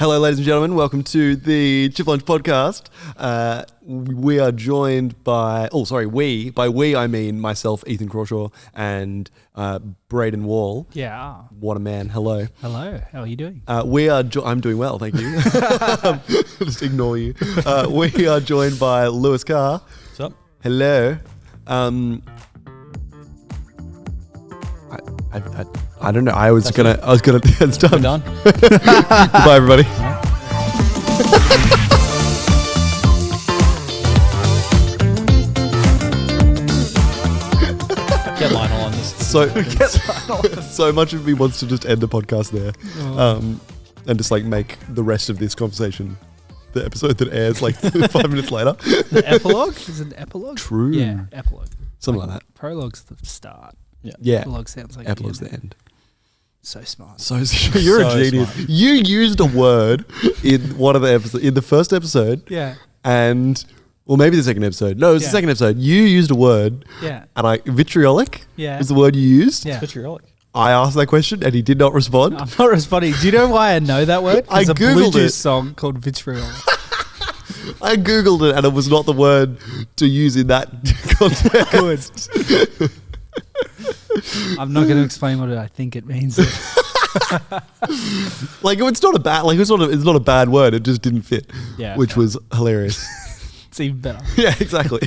Hello, ladies and gentlemen. Welcome to the Chip Lunch podcast. We are joined by, by we I mean myself, Ethan Crawshaw, and Brayden Wall. Yeah. What a man. Hello. Hello. How are you doing? I'm doing well, thank you. Just ignore you. We are joined by Lewis Carr. What's up? Hello. I don't know. I was gonna. It's done. We're done. Goodbye, everybody. Get Lionel on this. So much of me wants to just end the podcast there, and just like make the rest of this conversation the episode that airs like 5 minutes later. The epilogue? Is it an epilogue? True. Yeah, epilogue. Something like that. Prologue's the start. Yeah. Epilogue sounds like Epilogue's the end. So smart. So you're a genius. Smart. You used a word in one of the episodes, in the first episode, Yeah. and maybe the second episode. No, it was the second episode. You used a word, Yeah. and vitriolic. Yeah. Is the word you used? Yeah. Vitriolic. I asked that question, and he did not respond. I'm not responding. Do you know why I know that word? I There's a Googled Blue Juice it. song called Vitriol. I googled it, and it was not the word to use in that context. I'm not going to explain what I think it means. Like it's not a bad, it's not a bad word. It just didn't fit. Yeah. Which was hilarious. It's even better. Yeah, exactly.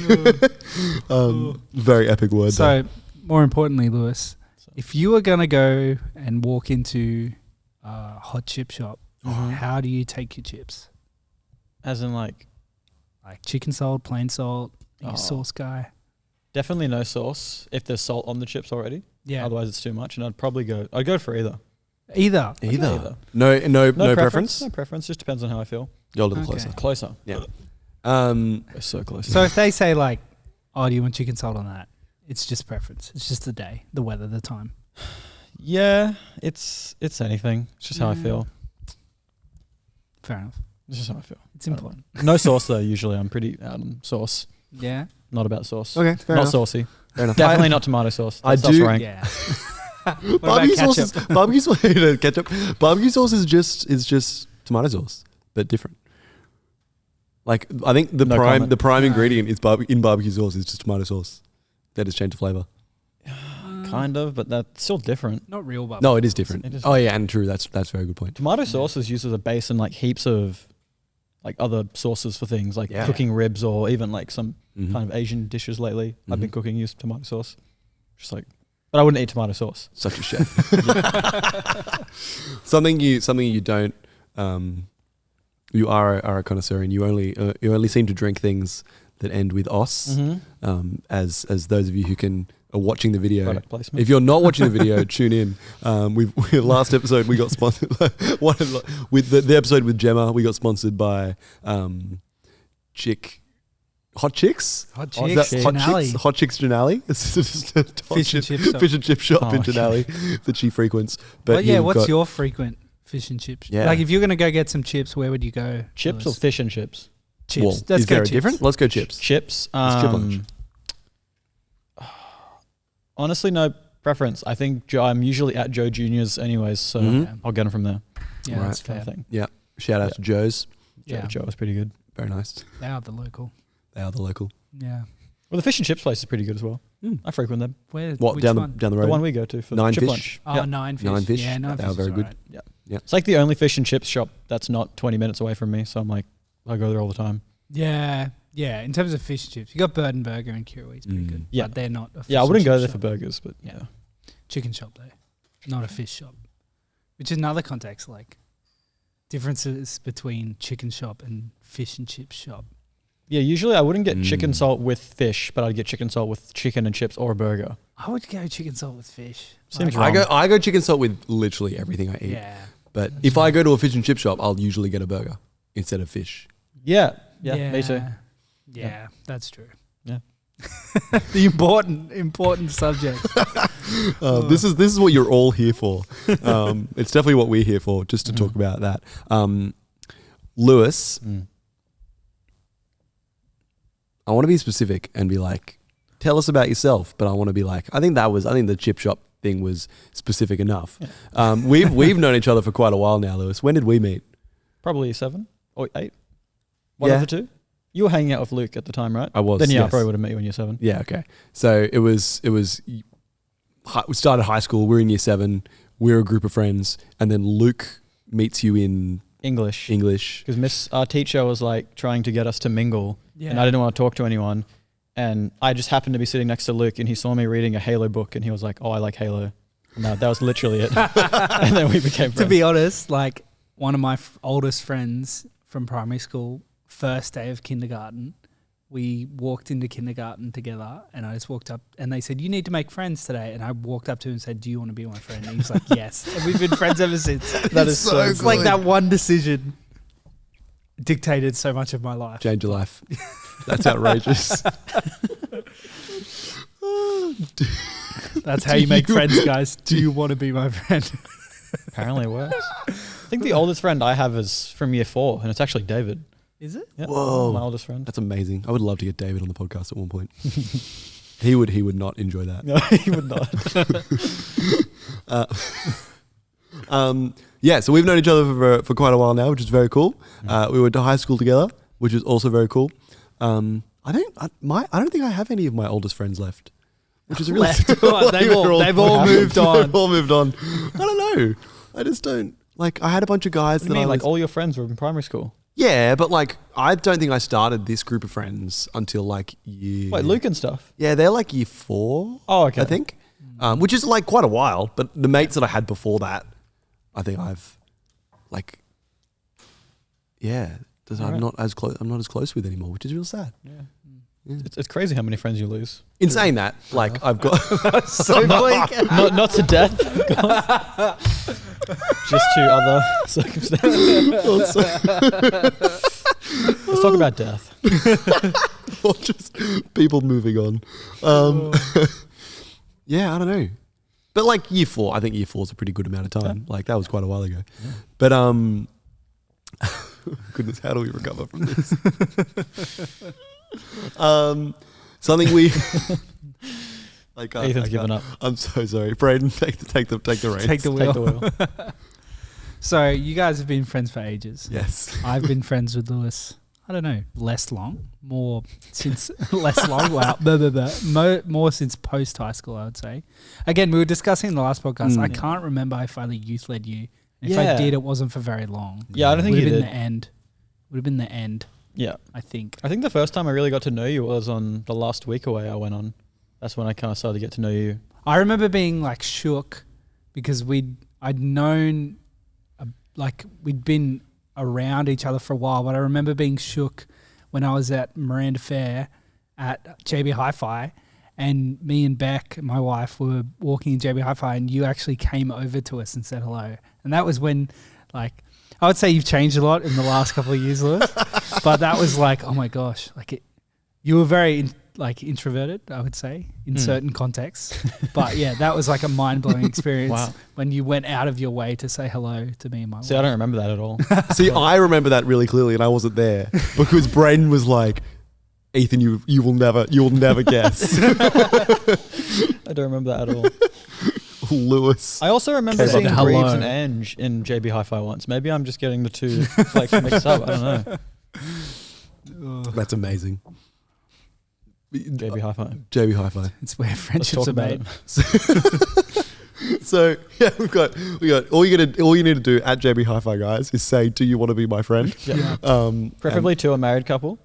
Very epic word. So, more importantly, Lewis, if you were going to go and walk into a hot chip shop, how do you take your chips? As in like Chicken salt, plain salt, are you a sauce guy? definitely no sauce if there's salt on the chips already. Yeah. Otherwise it's too much, and I'd go for either. Either. Either. No preference. No preference. Just depends on how I feel. You're a little Okay. closer. Closer. Yeah. We're so close. So if they say like, oh, do you want chicken salt on that? It's just preference. It's just the day, the weather, the time. yeah, it's anything. It's just how I feel. Fair enough. It's just how I feel. It's important. No sauce though. Usually I'm pretty out on sauce. Yeah. Not about sauce. Okay, fair Not enough. saucy. Fair enough. Definitely not tomato sauce. I That stuff's do- rank. Yeah. What about ketchup? Barbecue sauce. Ketchup. Barbecue sauce is just tomato sauce, but different. Like I think the No prime comment. ingredient is in barbecue sauce is just tomato sauce. That has changed the flavor. Kind of, but that's still different. Not real barbecue. No, it is different. It is Oh yeah, and true. That's a very good point. Tomato sauce is used as a base in like heaps of like other sauces for things like Yeah. cooking ribs or even like some Mhm. kind of Asian dishes lately. I've been Mhm. cooking used tomato sauce. Just like, but I wouldn't eat tomato sauce. Such a chef. something you don't. You are a connoisseur, and you only seem to drink things that end with os. As those of you who are watching the video. Product placement. If you're not watching the video, tune in. Last episode we got sponsored with the episode with Gemma. We got sponsored by Hot Chicks. Hot Is chicks. that Hot Denali. Chicks? Hot Chicks Denali. It's just a Fish and chip shop. fish and chip shop Oh, in okay. Denali that she frequents. But Well, yeah, you've what's got- your frequent fish and chips? Yeah. Like if you're going to go get some chips, where would you go? Chips or Lewis? fish and chips? Chips. Well, Let's is go there a chips. different? Let's go chips. Chips. Let's chip lunch. Honestly, no preference. I think I'm usually at Joe Junior's anyways, so Mhm. I'll get them from there. Yeah, Right. that's Kind fair. of thing. Shout out to Joe's. Yeah. Joe was pretty good. Very nice. They are the local. They are the local. Yeah. Well, the fish and chips place is pretty good as well. I frequent them. Where? What Which down one? the road? The one we go to for Nine chip Fish? lunch. Oh, Yep. Nine Fish. Nine Fish. Yeah, Nine They Fish are very is good. alright. It's like the only fish and chips shop that's not 20 minutes away from me, so I'm like, I go there all the time. Yeah. Yeah. In terms of fish and chips, you got Bird and Burger and Kirawee's pretty good. Yeah. But they're not a fish Yeah, I and wouldn't chip go there shop. for burgers, but Yeah. yeah. Chicken shop though, not a fish shop. Which is another context, like differences between chicken shop and fish and chip shop. Yeah, usually I wouldn't get chicken salt with fish, but I'd get chicken salt with chicken and chips or a burger. I would go chicken salt with fish. Seems Like, wrong. I go chicken salt with literally everything I eat. yeah. But if I go to a fish and chip shop, I'll usually get a burger instead of fish. Yeah, me too. Yeah, that's true. Yeah. The important subject. This is what you're all here for. It's definitely what we're here for, just to talk about that. Lewis, I want to be specific and be like, tell us about yourself. But I want to be like, I think the chip shop thing was specific enough. Yeah. We've known each other for quite a while now, Lewis. When did we meet? Probably 7 or 8. One of the two. You were hanging out with Luke at the time, right? I was. Then I yes. probably would have met you in year 7. Yeah. Okay. So it was. We started high school. We're in year 7. We're a group of friends, and then Luke meets you in English. English. Because our teacher was like trying to get us to mingle, Yeah. and I didn't want to talk to anyone. And I just happened to be sitting next to Luke, and he saw me reading a Halo book, and he was like, "Oh, I like Halo." And that was literally it. And then we became friends. To be honest, like one of my oldest friends from primary school, first day of kindergarten, we walked into kindergarten together, and I just walked up and they said, "You need to make friends today." And I walked up to him and said, "Do you want to be my friend?" And he's like, "Yes." And we've been friends ever since. That is so It's like that one decision dictated so much of my life. Change your life. That's outrageous. That's how you make friends, guys. Do you want to be my friend? Apparently it works. I think the oldest friend I have is from year 4, and it's actually David. Is it? Yeah, Whoa. my oldest friend. That's amazing. I would love to get David on the podcast at one point. He would not enjoy that. No, he would not. Yeah, so we've known each other for quite a while now, which is very cool. We went to high school together, which is also very cool. I don't think I have any of my oldest friends left, which is really They've all moved on. They've all moved on. I don't know. I just don't like. I had a bunch of guys. What do you mean? Like all your friends were in primary school? Yeah, but like I don't think I started this group of friends until like year. Like Luke and stuff. Yeah, they're like year 4. Oh, okay. I think, which is like quite a while. But the mates that I had before that, I think I've like, yeah, I'm not as close with anymore, which is real sad. Yeah. It's crazy how many friends you lose. In saying that, like I've got So bleak. not to death, just to other circumstances. Let's talk about death. or just people moving on. Yeah, I don't know. But like year 4, I think year 4 is a pretty good amount of time. Like that was quite a while ago. Yeah. But goodness, how do we recover from this? Something we like. Ethan's given up. I'm so sorry, Brayden. Take the reins. Take the wheel. Take the wheel. So you guys have been friends for ages. Yes. I've been friends with Lewis. I don't know, less long, more since less long. Wow, more since post high school, I would say. Again, we were discussing in the last podcast. I can't remember if I youth led you. If I did, it wasn't for very long. Yeah, I don't think you did. Would have been the end. Yeah, I think the first time I really got to know you was on the last week away I went on. That's when I kind of started to get to know you. I remember being like shook because I'd known, we'd been around each other for a while, but I remember being shook when I was at Miranda Fair at JB Hi-Fi, and me and Beck, my wife, were walking in JB Hi-Fi, and you actually came over to us and said hello. And that was when, I would say you've changed a lot in the last couple of years, Lewis. But that was like, oh my gosh, you were very introverted, I would say, in certain contexts. But yeah, that was like a mind-blowing experience when you went out of your way to say hello to me and my wife. See, I don't remember that at all. See, I remember that really clearly, and I wasn't there because Brayden was like, "Ethan, you will never guess." I don't remember that at all. Lewis. I also remember seeing Greaves and Ange in JB Hi-Fi once. Maybe I'm just getting the two mixed up. I don't know. That's amazing. JB Hi-Fi. JB Hi-Fi. It's where friendships are made. So yeah, we got all you need to do at JB Hi-Fi, guys, is say, "Do you want to be my friend?" Yeah. Preferably to a married couple.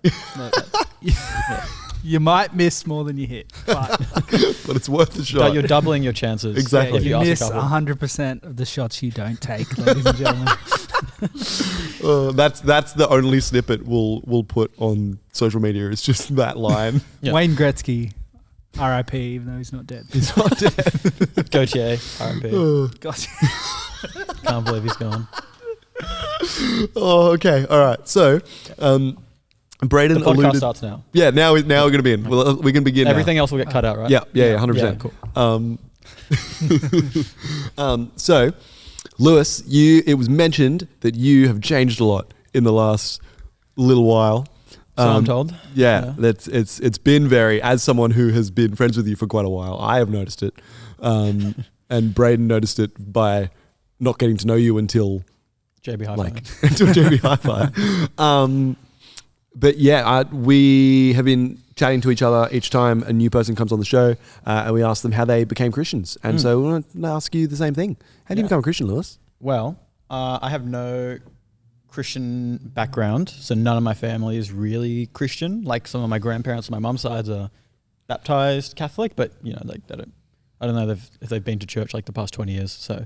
You might miss more than you hit, but it's worth a shot. You're doubling your chances. Exactly. If you ask miss a couple. 100% of the shots you don't take, ladies and gentlemen. That's the only snippet we'll put on social media. It's just that line. Yeah. Wayne Gretzky, R.I.P. Even though he's not dead. He's not dead. Gautier, R.I.P. Gotcha. Can't believe he's gone. Oh, okay. All right. So, Brayden The podcast alluded. starts now. Yeah, now we're going to be in. Well, we can begin. Everything else will get cut out, right? Yeah, 100%. Cool. So, Lewis, it was mentioned that you have changed a lot in the last little while. So I'm told. Yeah, it's been very, as someone who has been friends with you for quite a while, I have noticed it. And Brayden noticed it by not getting to know you until JB Hi-Fi. like until JB Hi-Fi. But yeah, we have been chatting to each other each time a new person comes on the show, and we ask them how they became Christians. And so we want to ask you the same thing. How do you become a Christian, Lewis? Well, I have no Christian background, so none of my family is really Christian. Like some of my grandparents on my mum's side are baptized Catholic, but like I don't know if they've been to church like the past 20 years. So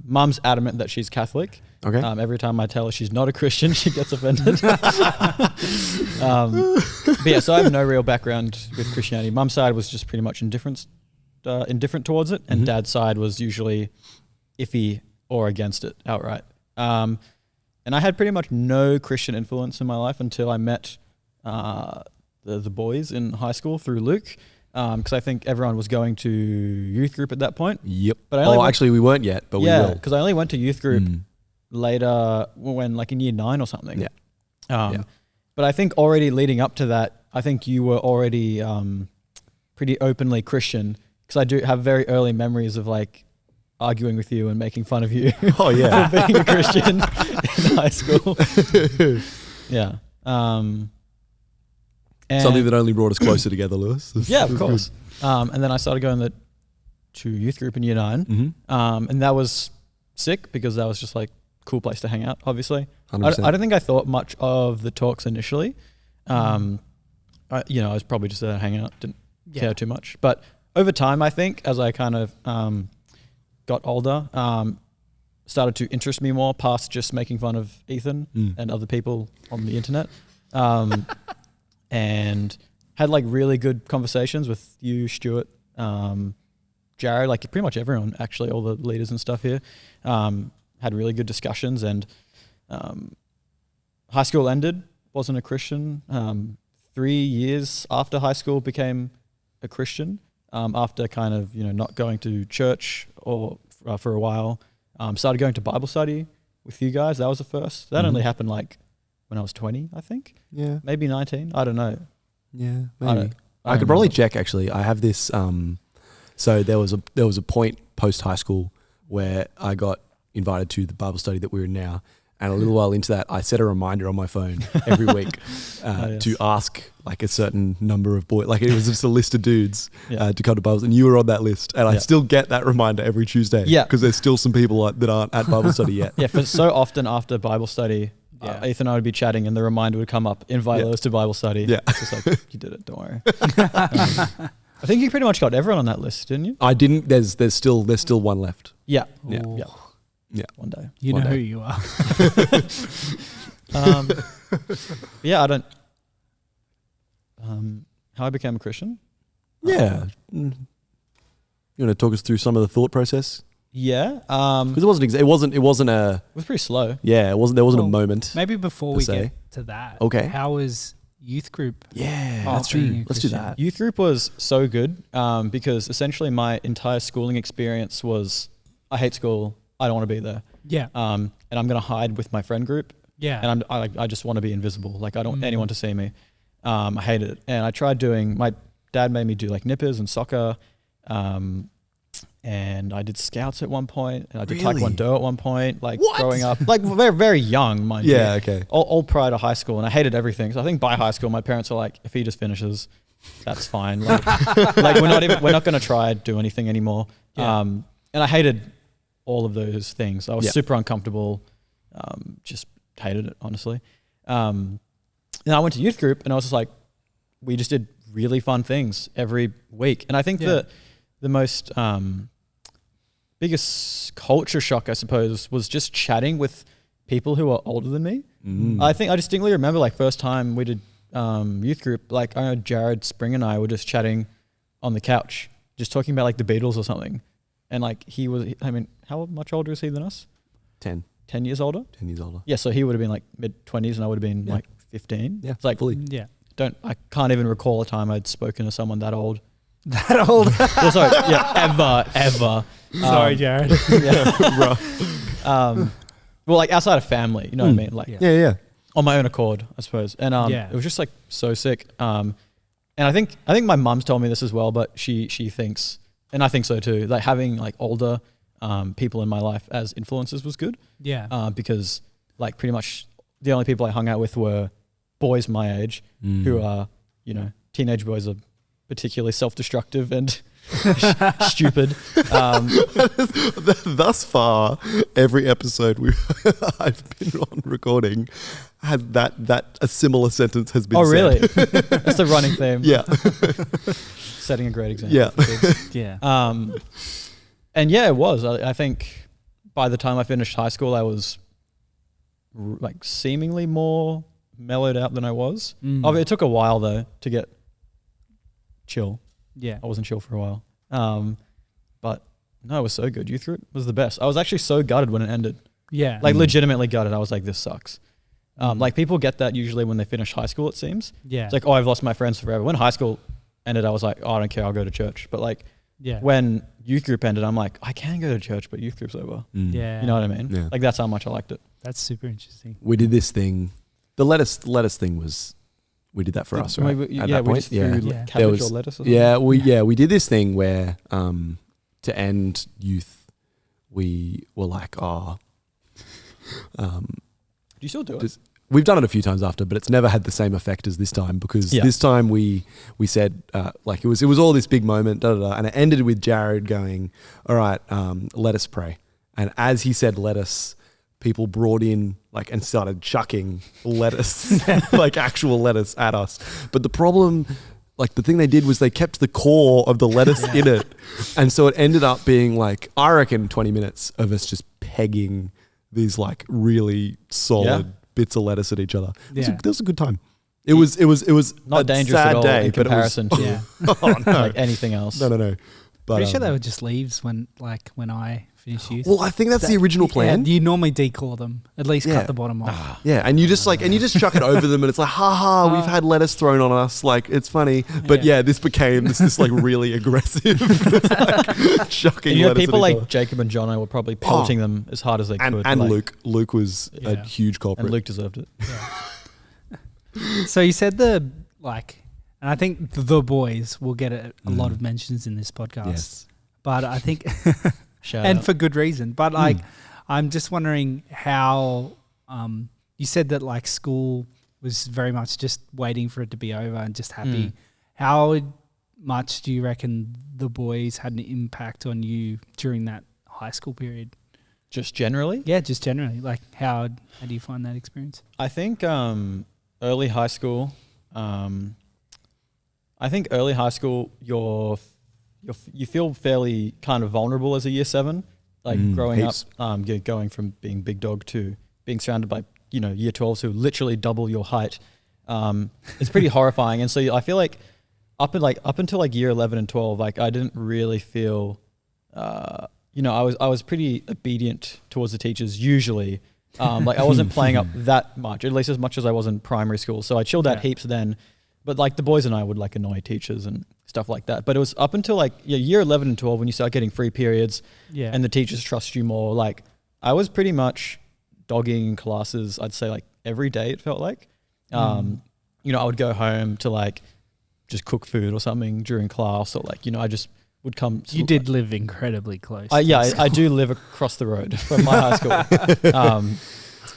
mum's adamant that she's Catholic. Okay. Every time I tell her she's not a Christian, she gets offended. But yeah, so I have no real background with Christianity. Mum's side was just pretty much indifferent towards it, and dad's side was usually iffy or against it outright. And I had pretty much no Christian influence in my life until I met the boys in high school through Luke, because I think everyone was going to youth group at that point. Yep. But actually we weren't yet, but we will. because I only went to youth group later, when like in year 9 or something. Yeah. But I think already leading up to that, I think you were already pretty openly Christian, because I do have very early memories of like arguing with you and making fun of you Oh yeah. for being a Christian in high school. Yeah. And Something that only brought us closer together, Lewis. yeah, of course. And then I started going to youth group in year 9. And that was sick, because that was just like cool place to hang out, obviously. I 100%. don't think I thought much of the talks initially. I was probably just there hanging out, didn't care too much. But over time, I think, as I kind of got older, started to interest me more past just making fun of Ethan and other people on the internet. And had like really good conversations with you, Stuart, Jared, like pretty much everyone, actually, all the leaders and stuff here. Had really good discussions, and high school ended, wasn't a Christian. 3 years after high school became a Christian, after kind of, not going to church or for a while. Started going to Bible study with you guys. That was the first. That only happened like when I was 20, I think. Yeah. Maybe 19. I don't know. Yeah. I Maybe. I don't could probably remember. check actually. I have this. So there was a point post high school where I got invited to the Bible study that we're in now, and a little while into that, I set a reminder on my phone every week to ask like a certain number of boys. Like it was just a list of dudes to come to Bible, and you were on that list, and I still get that reminder every Tuesday. Yeah. because there's still some people that aren't at Bible study yet. Yeah, for so often after Bible study, Ethan and I would be chatting, and the reminder would come up: invite us to Bible study. Yeah. It's just like, you did it. Don't worry. I think you pretty much got everyone on that list, didn't you? I didn't. There's still one left. Yeah. Yeah. Yeah. Yeah. One day. You One know day. who you are. Yeah, I don't. How I became a Christian? Yeah. You want to talk us through some of the thought process? Yeah. Because it wasn't a. It was pretty slow. Yeah, there wasn't a Well, moment. Maybe before per we se. get to that, Okay. how was youth group? Yeah, Oh, that's being true. a Let's do Christian. that. Youth group was so good because essentially my entire schooling experience was, I hate school. I don't want to be there. Yeah. And I'm going to hide with my friend group. Yeah. And I just want to be invisible. Like I don't want anyone to see me. I hated it. And I tried my dad made me do like nippers and soccer. And I did scouts at one point, and I did Really? taekwondo at one point, like What? growing up, like very, very young, mind you. Yeah, okay. All prior to high school, and I hated everything. So I think by high school, my parents were like, if he just finishes, that's fine. Like, we're not going to try to do anything anymore. Yeah. And I hated all of those things. I was Yeah. super uncomfortable. Just hated it, honestly. And I went to youth group, and I was just like, we just did really fun things every week. And I think the most biggest culture shock, I suppose, was just chatting with people who are older than me. I think I distinctly remember like first time we did youth group, like I know Jared Spring and I were just chatting on the couch, just talking about like the Beatles or something. And like how much older is he than us? 10 years older? 10 years older. Yeah, so he would have been like mid-20s and I would have been like 15. Yeah, It's like, fully. Yeah. I can't even recall a time I'd spoken to someone that old. That old. Well, sorry, yeah, ever. Sorry, Jared. Yeah. Well, like outside of family, you know what I mean? Like Yeah. on my own accord, I suppose. And it was just like so sick. And I think my mum's told me this as well, but she thinks, and I think so too, like having like older people in my life as influences was good. Yeah. Because like pretty much the only people I hung out with were boys my age who are, you know, teenage boys are particularly self-destructive and stupid. Thus far, every episode I've been on recording has that a similar sentence has been said. Oh, really? That's the running theme. Yeah. Setting a great example. Yeah. For kids. Yeah. And yeah, it was. I think by the time I finished high school, I was like seemingly more mellowed out than I was. It took a while though to get chill. Yeah. I wasn't chill for a while. But no, it was so good. Youth group was the best. I was actually so gutted when it ended. Yeah. Like legitimately gutted. I was like, this sucks. Like people get that usually when they finish high school, it seems. Yeah. It's like, oh, I've lost my friends forever. When high school ended, I was like, oh, I don't care. I'll go to church. But like when youth group ended, I'm like, I can go to church, but youth group's over. Yeah. You know what I mean? Yeah. Like that's how much I liked it. That's super interesting. We did this thing. The lettuce thing was, we did that for us, right? We At that point? just threw Yeah. cabbage or lettuce or something. Yeah, we did this thing where to end youth, we were like, Do you still do it? we've done it a few times after, but it's never had the same effect as this time because this time we said like it was all this big moment, and it ended with Jared going, all right, let us pray. And as he said lettuce, people brought in like and started chucking lettuce, like actual lettuce at us. But the problem, like the thing they did was they kept the core of the lettuce in it. And so it ended up being like, I reckon 20 minutes of us just pegging these like really solid bits of lettuce at each other. That was a good time. It was Not a dangerous sad at all day, in but it was- comparison to oh, no. like anything else. No. But, Pretty sure they were just leaves when I finish youth. well, I think that's the original plan. Yeah, you normally decore them. At least Yeah. cut the bottom off. Yeah, and you just chuck it over them, and it's like, ha, we've had lettuce thrown on us, like it's funny. But this became this like really aggressive, like, chucking. And you know, lettuce people at each like other. Jacob and Jono were probably pelting them as hard as they and could. and like, Luke was a Yeah. huge culprit. and Luke deserved it. So you said and I think the boys will get a lot of mentions in this podcast. Yes. But I think, Shout and out. for good reason. But I'm just wondering how you said that like school was very much just waiting for it to be over and just happy. How much do you reckon the boys had an impact on you during that high school period? Just generally? Yeah, just generally. Like how do you find that experience? I think early high school, you feel fairly kind of vulnerable as a year 7, like growing heaps. up, going from being big dog to being surrounded by, you know, year 12s who literally double your height. It's pretty horrifying. And so I feel like up until like year 11 and 12, like I didn't really feel, you know, I was pretty obedient towards the teachers usually. Like I wasn't playing up that much, at least as much as I was in primary school. So I chilled out heaps then, but like the boys and I would like annoy teachers and stuff like that. But it was up until like year 11 and 12 when you start getting free periods and the teachers trust you more. Like I was pretty much dogging classes, I'd say like every day it felt like. You know, I would go home to like just cook food or something during class, or like, you know, I just would come. You did live incredibly close. I do live across the road from my high school.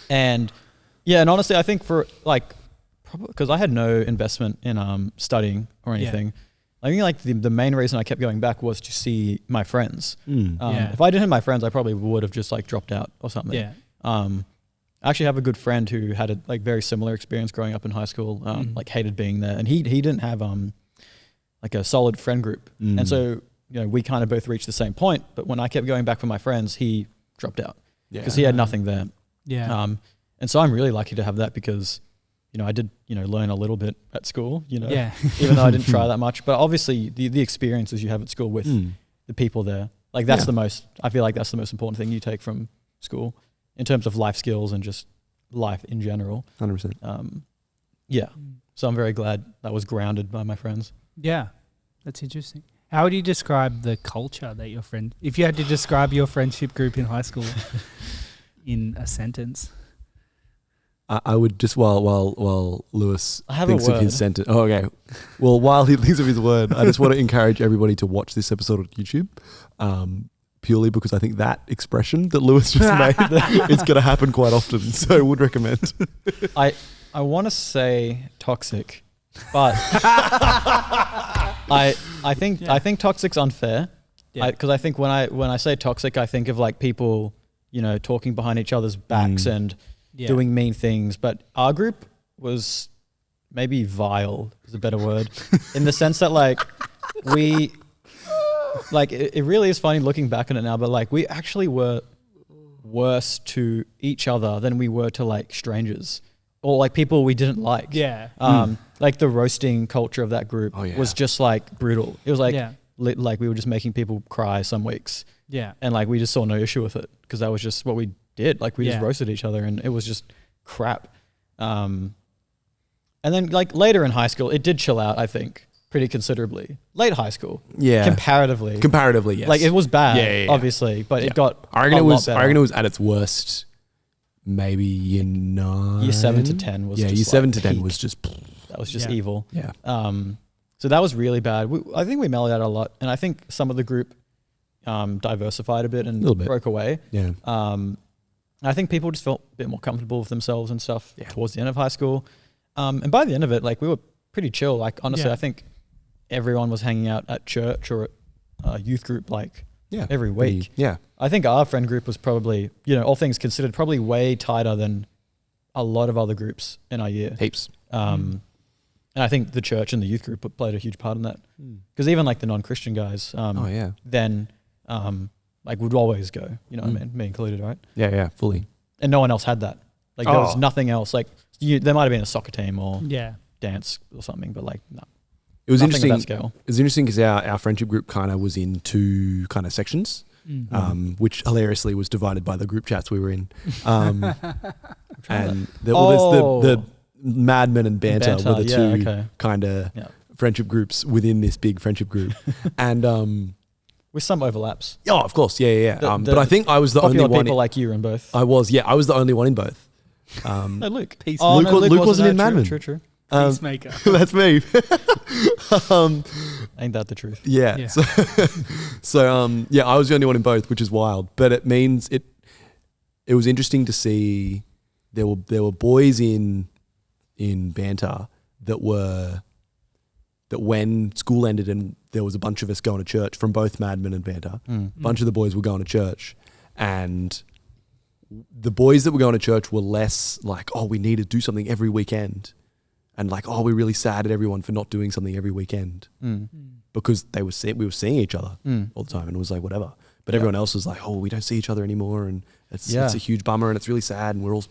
And honestly, I think for like, because I had no investment in studying or anything. I think like the main reason I kept going back was to see my friends. If I didn't have my friends, I probably would have just like dropped out or something. Yeah. I actually have a good friend who had a like very similar experience growing up in high school. Like hated being there, and he didn't have like a solid friend group, and so you know we kind of both reached the same point. But when I kept going back for my friends, he dropped out because he had nothing there. Yeah. And so I'm really lucky to have that because, you know, I did, you know, learn a little bit at school, you know, even though I didn't try that much. But obviously the experiences you have at school with the people there, like that's I feel like that's the most important thing you take from school in terms of life skills and just life in general. 100%. So I'm very glad that was grounded by my friends. Yeah. That's interesting. How would you describe the culture that your friend, if you had to describe your friendship group in high school in a sentence? I would just while Lewis I have thinks a of his word. sentence. Oh, okay. Well, while he thinks of his word, I just want to encourage everybody to watch this episode on YouTube, purely because I think that expression that Lewis just made is going to happen quite often. So would recommend. I want to say toxic, but I think toxic's unfair. Yeah. Because I think when I say toxic, I think of like people, talking behind each other's backs and doing mean things. But our group was maybe vile is a better word, in the sense that like we, like it really is funny looking back on it now, but like we actually were worse to each other than we were to like strangers or like people we didn't like. Yeah. Like the roasting culture of that group was just like brutal. It was like, like we were just making people cry some weeks. Yeah. And like we just saw no issue with it because that was just what we did. Like we just roasted each other and it was just crap. And then like later in high school, it did chill out, I think, pretty considerably. Late high school. Yeah. Comparatively, yes. Like it was bad, obviously, but it got I reckon it was at its worst maybe year 9. Year 7 to 10 was just year 7 to 10 was just... That was just evil. Yeah. So that was really bad. I think we mellowed out a lot. And I think some of the group diversified a bit and broke away. Yeah. I think people just felt a bit more comfortable with themselves and stuff towards the end of high school. And by the end of it, like we were pretty chill. Like honestly, I think everyone was hanging out at church or at a youth group like every week. Yeah. I think our friend group was probably, all things considered, probably way tighter than a lot of other groups in our year. Heaps. And I think the church and the youth group played a huge part in that. Because even like the non-Christian guys, then like would always go, what I mean? Me included, right? Yeah, fully. And no one else had that. Like there was nothing else. Like there might have been a soccer team or dance or something, but like no. It was interesting. Of that scale. It was interesting because our friendship group kind of was in 2 kind of sections, which hilariously was divided by the group chats we were in. And there's the Madmen and Banter were the 2 kind of friendship groups within this big friendship group, and with some overlaps. Oh, of course, yeah. But I think I was the only one. People like you in both. I was the only one in both. No, Luke. Luke wasn't in Madmen. True. Peacemaker. That's me. Ain't that the truth? Yeah. So I was the only one in both, which is wild. But it means it was interesting to see there were boys in Banter that when school ended and there was a bunch of us going to church from both Madmen and Banter, a bunch of the boys were going to church, and the boys that were going to church were less like, oh, we need to do something every weekend. And like, oh, we're really sad at everyone for not doing something every weekend because we were seeing each other all the time, and it was like whatever. But everyone else was like, oh, we don't see each other anymore, and it's a huge bummer, and it's really sad, and we're all,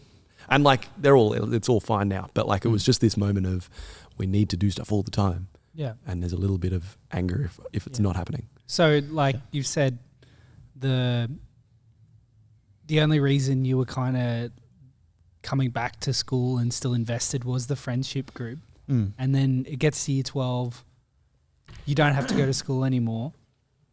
and like it's all fine now. But like it was just this moment of we need to do stuff all the time, and there's a little bit of anger if it's not happening. So like you've said, the only reason you were kind of coming back to school and still invested was the friendship group. And then it gets to year 12, you don't have to go to school anymore.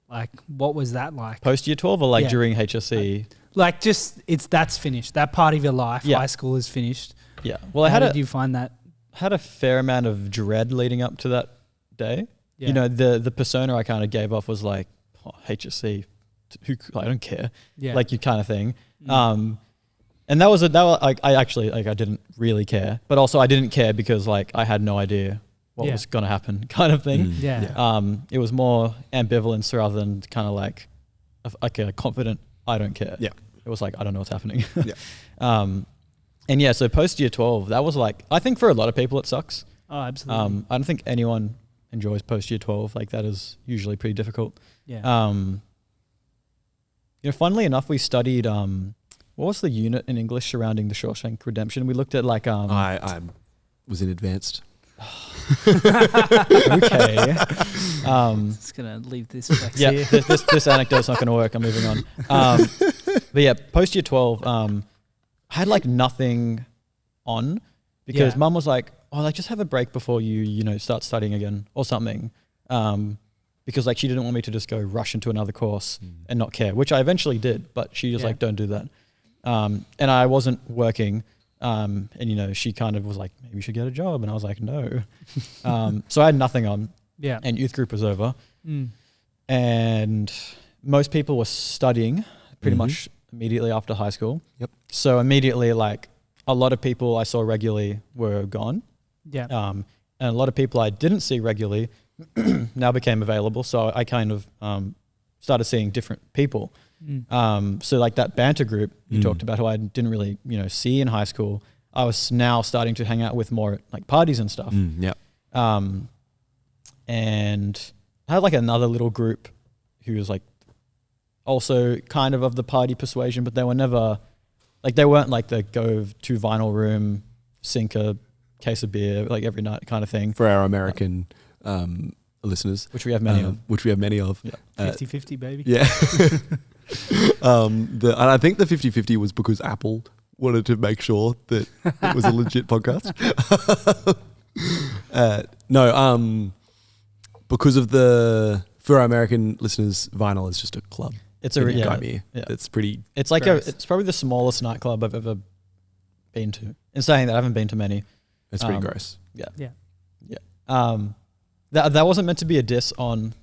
Like, what was that like? Post year 12 or like during HSC? Like just, that's finished. That part of your life, high school is finished. Yeah. Well, How did you find that? Had a fair amount of dread leading up to that day. Yeah. The persona I kind of gave off was like, HSC, I don't care. Yeah. Like you kind of thing. And that was I actually I didn't really care, but also I didn't care because like I had no idea what was going to happen, kind of thing. It was more ambivalence rather than kind of like a confident I don't care. Yeah, it was like I don't know what's happening. And so post year 12, that was like I think for a lot of people it sucks. Oh, absolutely. I don't think anyone enjoys post year 12. Like that is usually pretty difficult. Yeah. Funnily enough, we studied what was the unit in English surrounding the Shawshank Redemption? We looked at like I was in advanced. Okay. Just gonna leave this flex here. This anecdote's not gonna work. I'm moving on. But yeah, post year 12, I had like nothing on because mum was like, oh, like just have a break before you start studying again or something. Because like she didn't want me to just go rush into another course and not care, which I eventually did, but she was like, don't do that. And I wasn't working. And she kind of was like, maybe you should get a job. And I was like, no. So I had nothing on. Yeah. And youth group was over. And most people were studying pretty Mhm. much immediately after high school. Yep. So immediately, like a lot of people I saw regularly were gone. Yeah. And a lot of people I didn't see regularly now became available. So I kind of started seeing different people. So like that banter group you talked about, who I didn't really, see in high school, I was now starting to hang out with more at like parties and stuff. Yeah. And I had like another little group who was like also kind of the party persuasion, but they were never like, they weren't like the go to vinyl room, sink a case of beer like every night kind of thing. For our American listeners, Which we have many of. Which we have many of. Yeah. 50-50, baby. Yeah. And I think the 50-50 was because Apple wanted to make sure that it was a legit podcast. Because of for our American listeners, vinyl is just a club. It's yeah. It's pretty. It's like gross. it's probably the smallest nightclub I've ever been to. In saying that, I haven't been to many. It's pretty gross. Yeah. That wasn't meant to be a diss on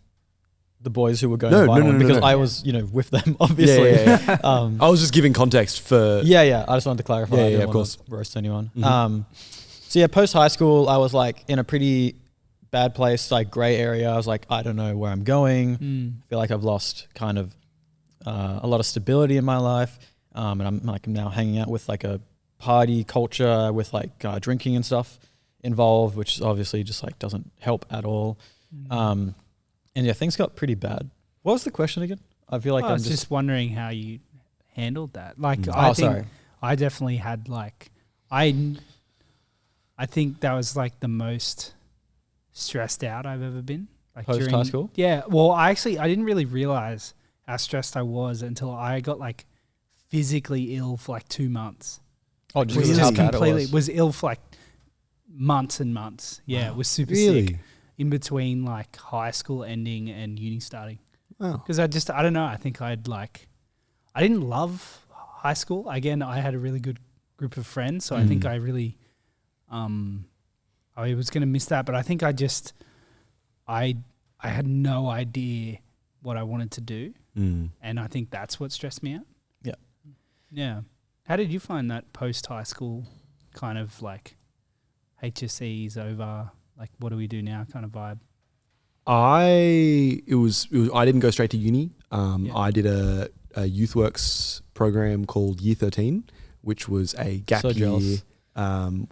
the boys who were going No, to vinyl because no. I was, with them, obviously. Yeah. I was just giving context for. Yeah. I just wanted to clarify. Yeah, I didn't of want course. to roast anyone. Mm-hmm. So yeah, post high school, I was like in a pretty bad place, like gray area. I was like, I don't know where I'm going. I feel like I've lost kind of a lot of stability in my life. And I'm now hanging out with like a party culture with like drinking and stuff involved, which obviously just like doesn't help at all. And yeah, things got pretty bad. What was the question again? I feel like I I'm was just wondering how you handled that. Like, sorry. I definitely had like, I think that was like the most stressed out I've ever been. Like Post high school? Yeah. Well, I didn't really realize how stressed I was until I got like physically ill for like 2 months. Oh, just because how bad it was. Was ill for like months and months. Yeah, it was super Really? sick in between like high school ending and uni starting. Wow. Because I don't know, I think I didn't love high school. Again, I had a really good group of friends, so I think I really, I was going to miss that, but I think I had no idea what I wanted to do. And I think that's what stressed me out. Yeah. Yeah. How did you find that post high school kind of like HSC's over, like what do we do now kind of vibe? I didn't go straight to uni. I did a YouthWorks program called Year 13, which was a gap year,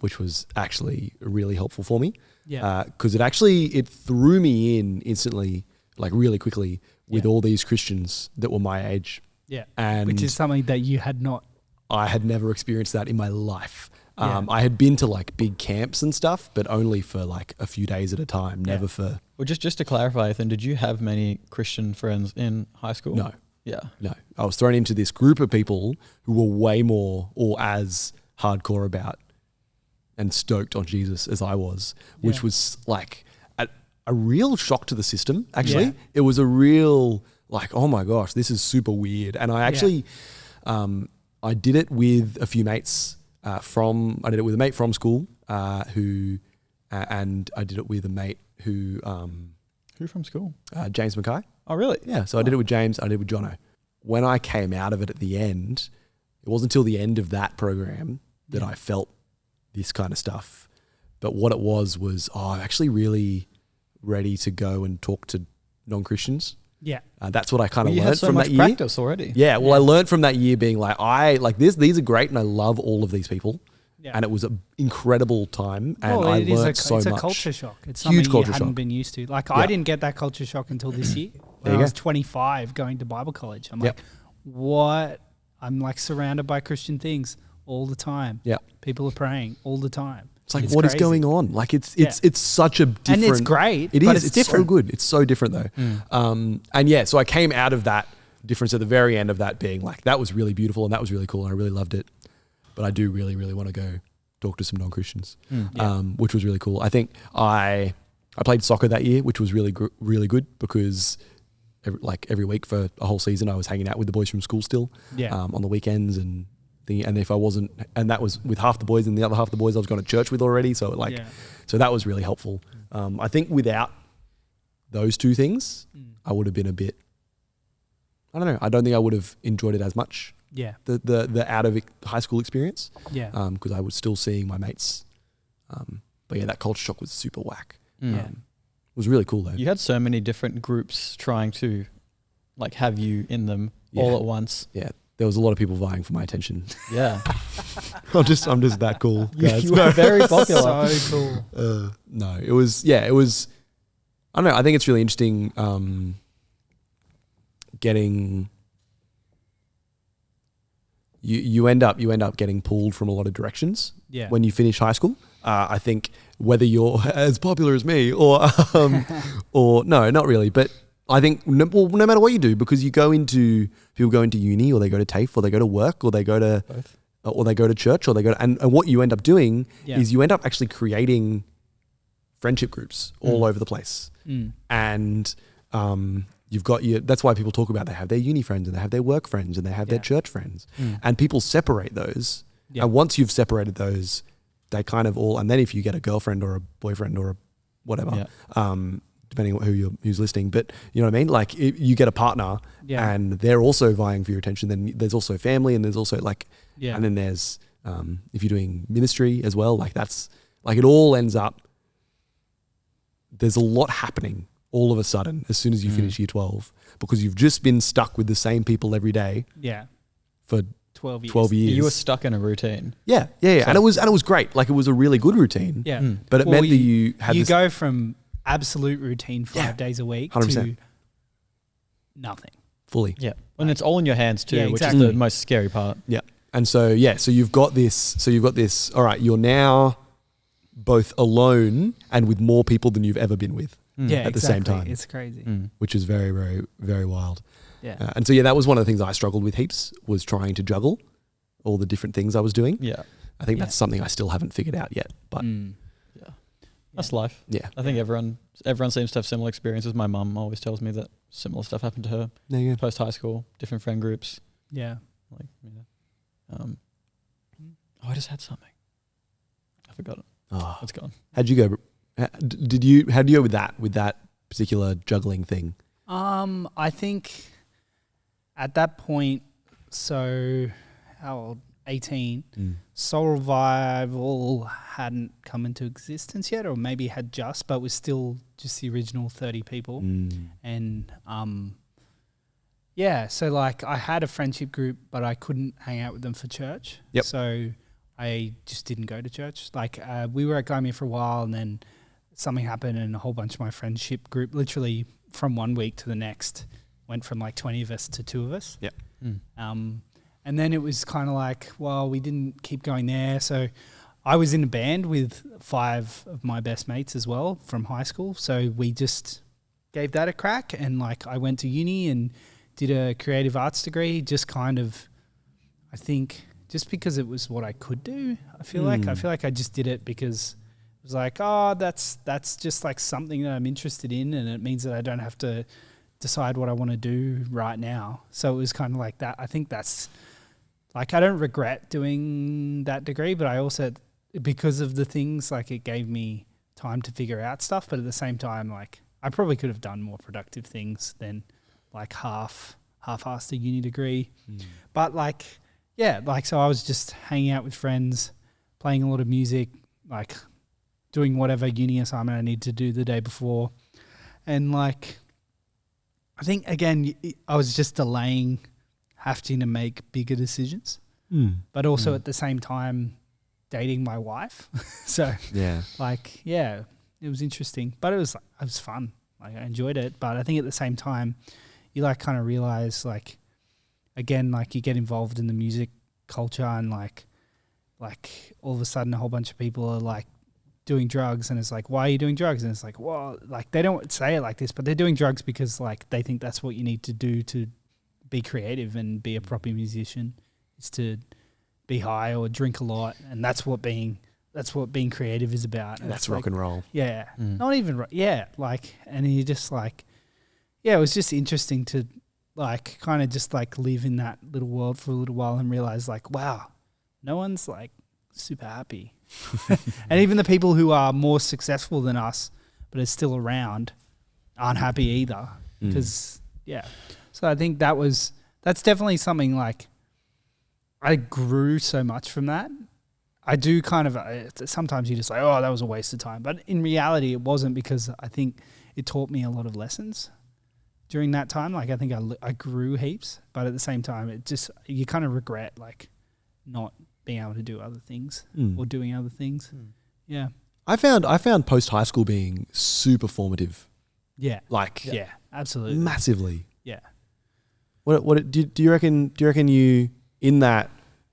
which was actually really helpful for me. Yeah. Because it threw me in instantly, like really quickly, with all these Christians that were my age. Yeah. And which is something that you had not. I had never experienced that in my life. I had been to like big camps and stuff, but only for like a few days at a time, never for... Well, just to clarify, Ethan, did you have many Christian friends in high school? No. Yeah. No. I was thrown into this group of people who were way more or as hardcore about and stoked on Jesus as I was, which was like a real shock to the system, actually. Yeah. It was a real like, oh my gosh, this is super weird. And I actually, I did it with a few mates I did it with a mate from school and I did it with a mate who from school? James Mackay. Oh, really? Yeah, so I did it with James, I did it with Jono. When I came out of it at the end, it wasn't until the end of that program that I felt this kind of stuff. But what it was I'm actually really ready to go and talk to non-Christians. Yeah. That's what I kind of You learned had so from much that year. practice already. Yeah, well, I learned from that year being like, these are great and I love all of these people. Yeah. And it was an incredible time and Well, I it is learned so much. It's a culture shock. It's Huge something culture you hadn't shock. been used to. Like I didn't get that culture shock until this year. When I was 25 going to Bible college. I'm like, what? I'm like surrounded by Christian things all the time. Yeah. People are praying all the time. It's like, what is crazy. going on? Like it's such a different... And it's great, It but is. it's It's so different. good. It's so different though. And yeah, so I came out of that difference at the very end of that being like, that was really beautiful and that was really cool and I really loved it. But I do really, really want to go talk to some non-Christians, which was really cool. I think I played soccer that year, which was really, really good because every week for a whole season, I was hanging out with the boys from school still on the weekends and if I wasn't, and that was with half the boys and the other half the boys I was going to church with already. So so that was really helpful. I think without those two things, I would have been a bit I don't know. I don't think I would have enjoyed it as much. Yeah. The out of high school experience. Yeah. Because I was still seeing my mates. But yeah, that culture shock was super whack. Yeah. It was really cool though. You had so many different groups trying to like have you in them all at once. Yeah. There was a lot of people vying for my attention. Yeah. I'm just that cool, guys. You were very popular. So cool. No, it was, I don't know. I think it's really interesting getting, you end up getting pulled from a lot of directions when you finish high school. I think whether you're as popular as me or no, not really. But I think no matter what you do, because people go into uni or they go to TAFE or they go to work or they go to Both. Or they go to church or they go to, and what you end up doing is you end up actually creating friendship groups all over the place. And you've got that's why people talk about they have their uni friends and they have their work friends and they have their church friends. And people separate those. And once you've separated those, they kind of all, and then if you get a girlfriend or a boyfriend or a whatever, depending on who's listening, but you know what I mean? Like you get a partner and they're also vying for your attention. Then there's also family and there's also and then there's, if you're doing ministry as well, like that's like, it all ends up, there's a lot happening all of a sudden as soon as you finish year 12, because you've just been stuck with the same people every day for 12 years. You were stuck in a routine. Yeah. So, and it was great. Like it was a really good routine. Yeah. But it meant that you had you go from absolute routine 5 days a week 100%. to nothing. Fully. Yeah. And it's all in your hands too, exactly. which is the most scary part. Yeah. And so you've got this, all right, you're now both alone and with more people than you've ever been with at the same time. It's crazy. Which is very, very, very wild. Yeah. And so, that was one of the things I struggled with heaps, was trying to juggle all the different things I was doing. Yeah. I think that's something I still haven't figured out yet, but that's life. Yeah. I think everyone seems to have similar experiences. My mum always tells me that similar stuff happened to her post high school, different friend groups. Yeah. Like, I just had something. I forgot it. Oh. It's gone. How'd you go? How'd you go with that particular juggling thing? I think at that point, so how old? 18. Soul Revival hadn't come into existence yet, or maybe had just, but was still just the original 30 people. And so like I had a friendship group, but I couldn't hang out with them for church. Yep. So I just didn't go to church. Like we were at Gymea for a while, and then something happened, and a whole bunch of my friendship group, literally from 1 week to the next, went from like 20 of us to 2 of us. Yeah. And then it was kind of like, well, we didn't keep going there. So I was in a band with 5 of my best mates as well from high school. So we just gave that a crack. And like I went to uni and did a creative arts degree, just kind of, I think, just because it was what I could do. I feel like I just did it because it was like, oh, that's just like something that I'm interested in. And it means that I don't have to decide what I want to do right now. So it was kind of like that. I think that's, like, I don't regret doing that degree, but I also, because of the things, like it gave me time to figure out stuff. But at the same time, like I probably could have done more productive things than like half-assed a uni degree. But like, so I was just hanging out with friends, playing a lot of music, like doing whatever uni assignment I need to do the day before. And like, I think again, I was just delaying having to make bigger decisions, but also at the same time dating my wife. So it was interesting, but it was fun. Like I enjoyed it, but I think at the same time, you like kind of realize like, again, like you get involved in the music culture and like all of a sudden a whole bunch of people are like doing drugs, and it's like, why are you doing drugs? And it's like, well, like they don't say it like this, but they're doing drugs because like they think that's what you need to do to be creative and be a proper musician, is to be high or drink a lot, and that's what being creative is about. And that's rock and roll. Yeah, not even like, and you just like, it was just interesting to like kind of just like live in that little world for a little while and realize like, wow, no one's like super happy, and even the people who are more successful than us but are still around aren't happy either, because so So I think that's definitely something like I grew so much from that. I do kind of, sometimes you just like, oh, that was a waste of time. But in reality, it wasn't, because I think it taught me a lot of lessons during that time. Like I think I grew heaps, but at the same time, it just, you kind of regret like not being able to do other things or doing other things. Yeah. I found post high school being super formative. Yeah. Like yeah, absolutely. massively. Yeah. What do you reckon you in that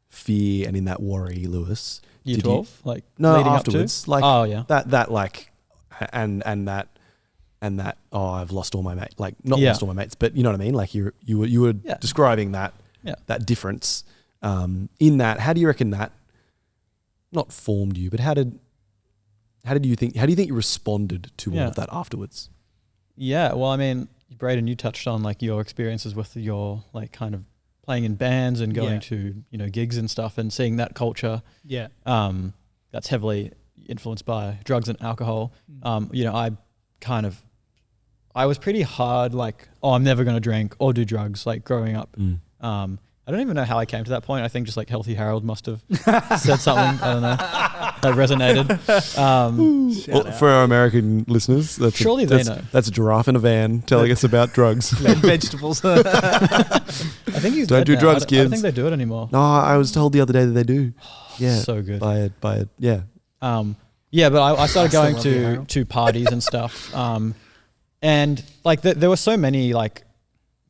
fear and in that worry, Lewis? Year 12? Like no, leading afterwards. up to? Like oh yeah. That like and that I've lost all my mates. Like not lost all my mates, but you know what I mean? Like you were describing that difference. In that, how do you reckon that not formed you, but how do you think you responded to all of that afterwards? Yeah, well, I mean, Brayden, you touched on like your experiences with your like kind of playing in bands and going to, you know, gigs and stuff and seeing that culture. Yeah. That's heavily influenced by drugs and alcohol. You know, I was pretty hard like, oh, I'm never going to drink or do drugs like growing up. I don't even know how I came to that point. I think just like Healthy Harold must have said something. I don't know. That resonated. Well, for our American listeners, they know. That's a giraffe in a van telling us about drugs. Vegetables. I think he's don't dead do now. drugs, I kids. don't think they do it anymore. No, I was told the other day that they do. Yeah, so good. By it. Yeah. Yeah, but I started going to parties and stuff. And like there were so many like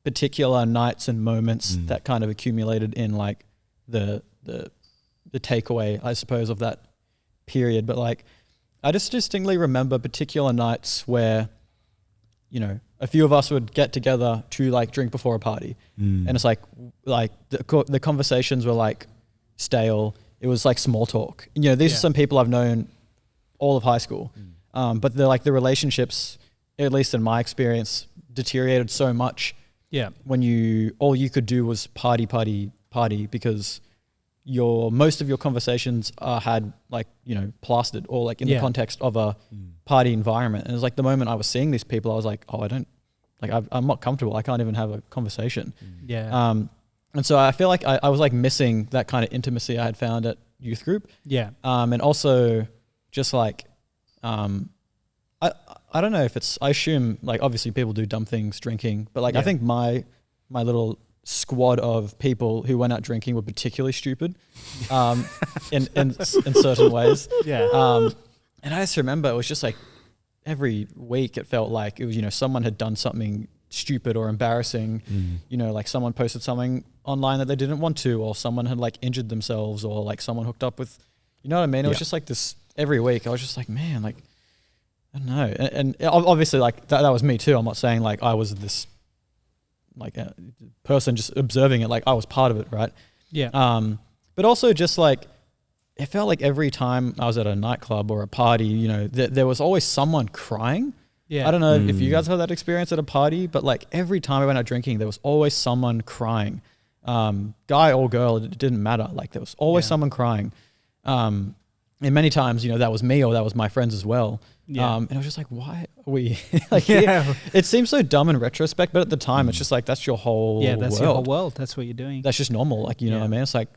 particular nights and moments that kind of accumulated in like the takeaway, I suppose, of that period. But like I just distinctly remember particular nights where, you know, a few of us would get together to like drink before a party, and it's like the conversations were like stale. It was like small talk. You know, these are some people I've known all of high school, but they're like the relationships, at least in my experience, deteriorated so much. Yeah. When all you could do was party because most of your conversations had like, you know, plastered or like in the context of a party environment. And it was like the moment I was seeing these people, I was like, oh, I'm not comfortable. I can't even have a conversation. Yeah. And so I feel like I was like missing that kind of intimacy I had found at youth group. Yeah. And also just like, I don't know if I assume like obviously people do dumb things drinking, but like I think my little squad of people who went out drinking were particularly stupid in certain ways. Yeah. And I just remember it was just like every week it felt like it was, you know, someone had done something stupid or embarrassing, you know, like someone posted something online that they didn't want to, or someone had like injured themselves, or like someone hooked up with, you know what I mean? It was just like this every week. I was just like, man, like, I don't know. And obviously like that was me too. I'm not saying like I was this like a person just observing it. Like I was part of it. Right. Yeah. But also just like, it felt like every time I was at a nightclub or a party, you know, there was always someone crying. Yeah. I don't know if you guys had that experience at a party, but like every time I went out drinking, there was always someone crying. Guy or girl, it didn't matter. Like there was always someone crying. And many times, you know, that was me or that was my friends as well. Yeah. And I was just like, why are we like, it seems so dumb in retrospect, but at the time it's just like, that's your whole that's world. your whole world. That's what you're doing. That's just normal. Like, you know what I mean? It's like,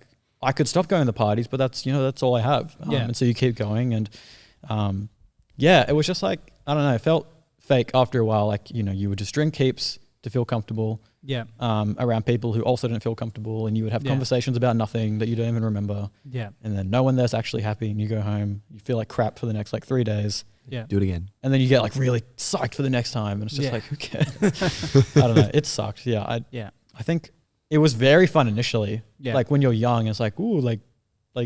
I could stop going to parties, but that's, you know, that's all I have. And so you keep going. And it was just like, I don't know, it felt fake after a while. Like, you know, you would just drink heaps to feel comfortable. Yeah. Around people who also didn't feel comfortable, and you would have conversations about nothing that you don't even remember. Yeah. And then no one there's actually happy, and you go home, you feel like crap for the next like 3 days. Yeah. Do it again. And then you get like really psyched for the next time, and it's just like, who cares? I don't know. It sucked. Yeah. I think it was very fun initially. Yeah. Like when you're young, it's like, ooh, like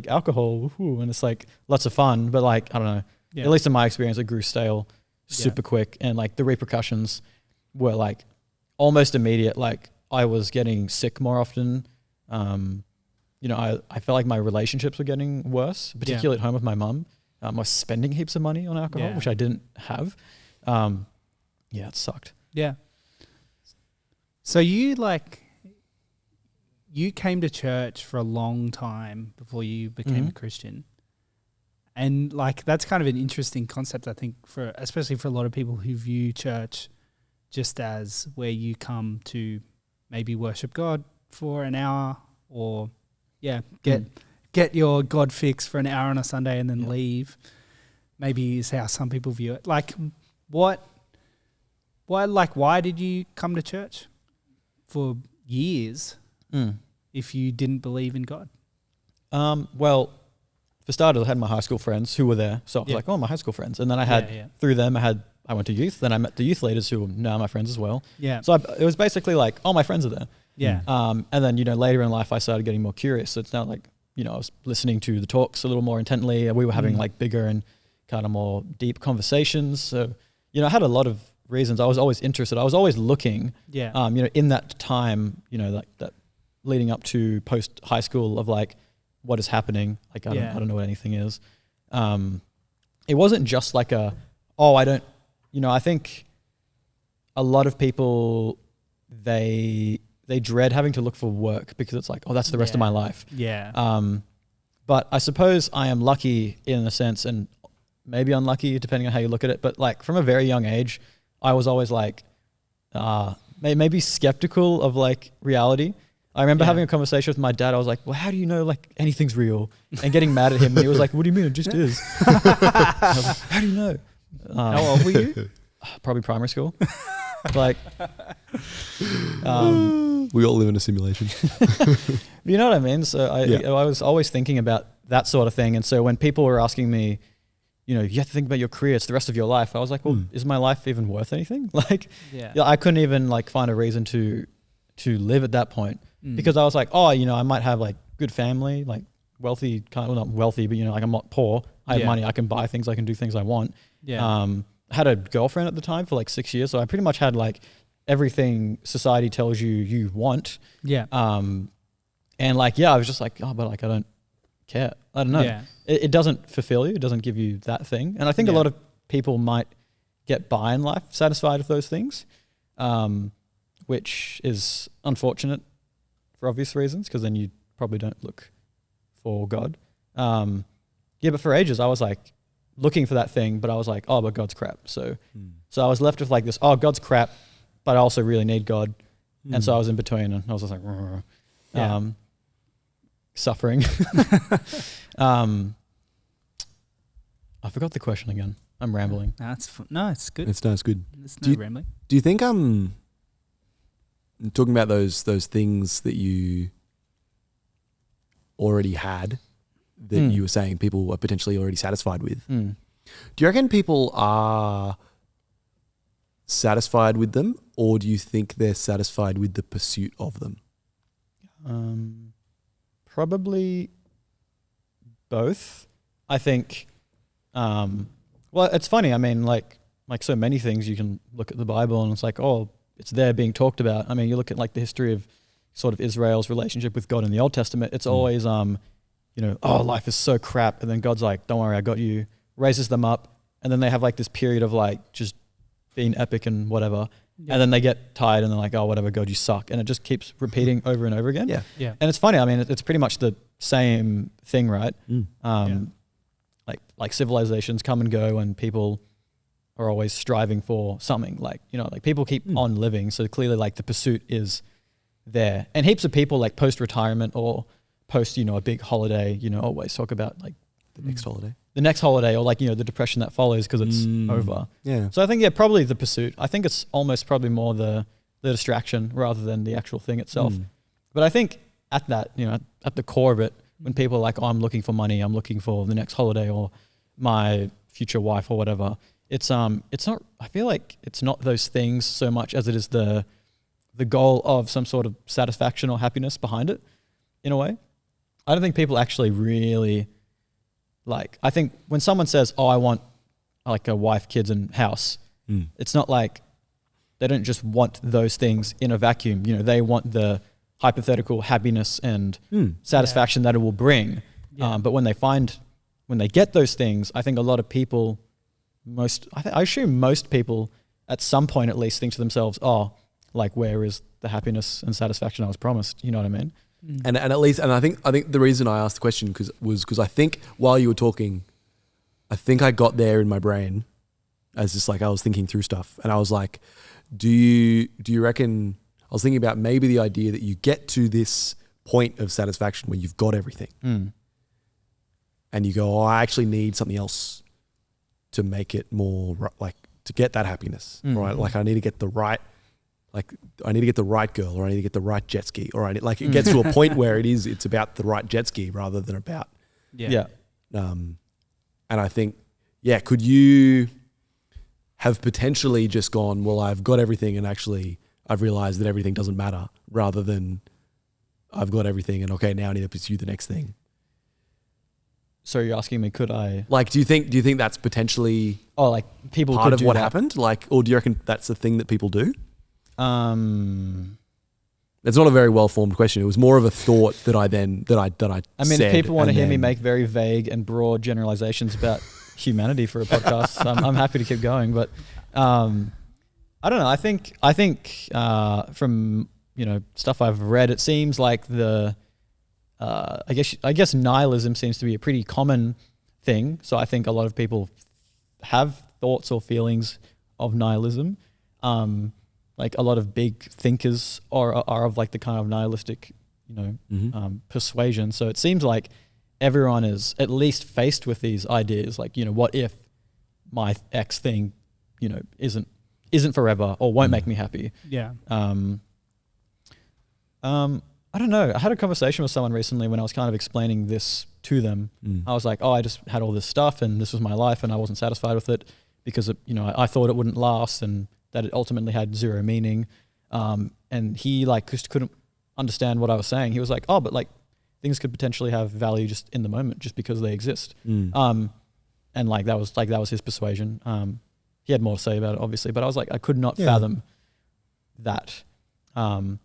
alcohol, ooh, and it's like lots of fun. But like, I don't know. Yeah. At least in my experience, it grew stale super quick, and like the repercussions were like almost immediate. Like I was getting sick more often. You know, I felt like my relationships were getting worse, particularly at home with my mum. I was spending heaps of money on alcohol, which I didn't have. It sucked. Yeah. So you came to church for a long time before you became a Christian. And like, that's kind of an interesting concept, I think, especially for a lot of people who view church just as where you come to maybe worship God for an hour, or get your God fix for an hour on a Sunday and then leave. Maybe is how some people view it. Like, why did you come to church for years if you didn't believe in God? Well, for starters, I had my high school friends who were there. So I was like, oh, my high school friends. And then I had, through them, I went to youth. Then I met the youth leaders who are now my friends as well. Yeah. So it was basically like, oh, my friends are there. Yeah. And then, later in life, I started getting more curious. So it's not like, I was listening to the talks a little more intently. We were having like bigger and kind of more deep conversations. So, I had a lot of reasons. I was always interested. I was always looking, in that time, like that leading up to post high school of like, what is happening? Like, I don't know what anything is. It wasn't just like I think a lot of people, they dread having to look for work because it's like, oh, that's the rest of my life. Yeah. But I suppose I am lucky in a sense, and maybe unlucky depending on how you look at it. But like from a very young age, I was always like, maybe skeptical of like reality. I remember having a conversation with my dad. I was like, well, how do you know like anything's real? And getting mad at him. And he was like, what do you mean? It just is. I was like, how do you know? How old were you? Probably primary school. Like, we all live in a simulation. you know what I mean? So I was always thinking about that sort of thing. And so when people were asking me, you have to think about your career, it's the rest of your life. I was like, well, is my life even worth anything? Like, I couldn't even like find a reason to live at that point. Because I was like, oh, I might have like good family, like wealthy, not wealthy, but like I'm not poor. I have money. I can buy things. I can do things I want. Yeah. I had a girlfriend at the time for like 6 years. So I pretty much had like everything society tells you want. Yeah. And like, I was just like, oh, but like, I don't care. I don't know. Yeah. It doesn't fulfill you. It doesn't give you that thing. And I think a lot of people might get by in life satisfied with those things, which is unfortunate for obvious reasons, because then you probably don't look for God. But for ages I was like looking for that thing, but I was like, oh, but God's crap. So I was left with like this, oh, God's crap, but I also really need God. And so I was in between, and I was just like, suffering. I forgot the question again. I'm rambling. No, it's good. It's good. It's no rambling. Do you think talking about those things that you already had that you were saying people are potentially already satisfied with, do you reckon people are satisfied with them, or do you think they're satisfied with the pursuit of them? Probably both. I think, well, it's funny. I mean, like so many things, you can look at the Bible and it's like, oh, it's there being talked about. I mean, you look at like the history of sort of Israel's relationship with God in the Old Testament. It's always, oh, life is so crap. And then God's like, don't worry, I got you, raises them up. And then they have like this period of like just being epic and whatever. Yeah. And then they get tired and they're like, oh, whatever, God, you suck. And it just keeps repeating over and over again. Yeah. And it's funny. I mean, it's pretty much the same thing, right? Like civilizations come and go, and people are always striving for something. Like, like people keep on living. So clearly like the pursuit is there. And heaps of people like post-retirement or post, a big holiday, always talk about like the next holiday or like, the depression that follows because it's over. Yeah. So I think, probably the pursuit. I think it's almost probably more the distraction rather than the actual thing itself. But I think at that, at the core of it, when people are like, oh, I'm looking for money, I'm looking for the next holiday or my future wife or whatever, it's not, I feel like it's not those things so much as it is the goal of some sort of satisfaction or happiness behind it in a way. I don't think people actually really like, I think when someone says, oh, I want like a wife, kids and house, it's not like they don't just want those things in a vacuum. They want the hypothetical happiness and satisfaction that it will bring. Yeah. But when they get those things, I think a lot of people, I assume most people at some point at least think to themselves, oh, like where is the happiness and satisfaction I was promised? You know what I mean? And at least, and I think the reason I asked the question was because I think while you were talking, I think I got there in my brain as just like I was thinking through stuff, and I was like, do you reckon I was thinking about maybe the idea that you get to this point of satisfaction where you've got everything and you go, oh, I actually need something else to make it more like to get that happiness, right? Like I need to get the right, like I need to get the right girl, or I need to get the right jet ski, or like it gets to a point where it's about the right jet ski rather than about, and I think, could you have potentially just gone, well, I've got everything and actually I've realized that everything doesn't matter, rather than I've got everything and okay, now I need to pursue the next thing. So you're asking me, could I? Like, do you think that's potentially like people part could of do what that? happened? Like, or do you reckon that's the thing that people do? It's not a very well formed question. It was more of a thought that I I mean, said, if people want to and hear me then- make very vague and broad generalizations about humanity for a podcast, I'm happy to keep going. But I don't know. I think from stuff I've read, it seems like I guess nihilism seems to be a pretty common thing. So I think a lot of people have thoughts or feelings of nihilism. Like a lot of big thinkers are of like the kind of nihilistic, persuasion. So it seems like everyone is at least faced with these ideas, like, what if my X thing, isn't forever or won't make me happy. Yeah. I don't know. I had a conversation with someone recently when I was kind of explaining this to them. I was like, I just had all this stuff and this was my life and I wasn't satisfied with it because I thought it wouldn't last and that it ultimately had zero meaning. And he just couldn't understand what I was saying. He was like, oh, but like things could potentially have value just in the moment just because they exist. And like that was his persuasion. He had more to say about it, obviously, but I was like, I could not fathom that. And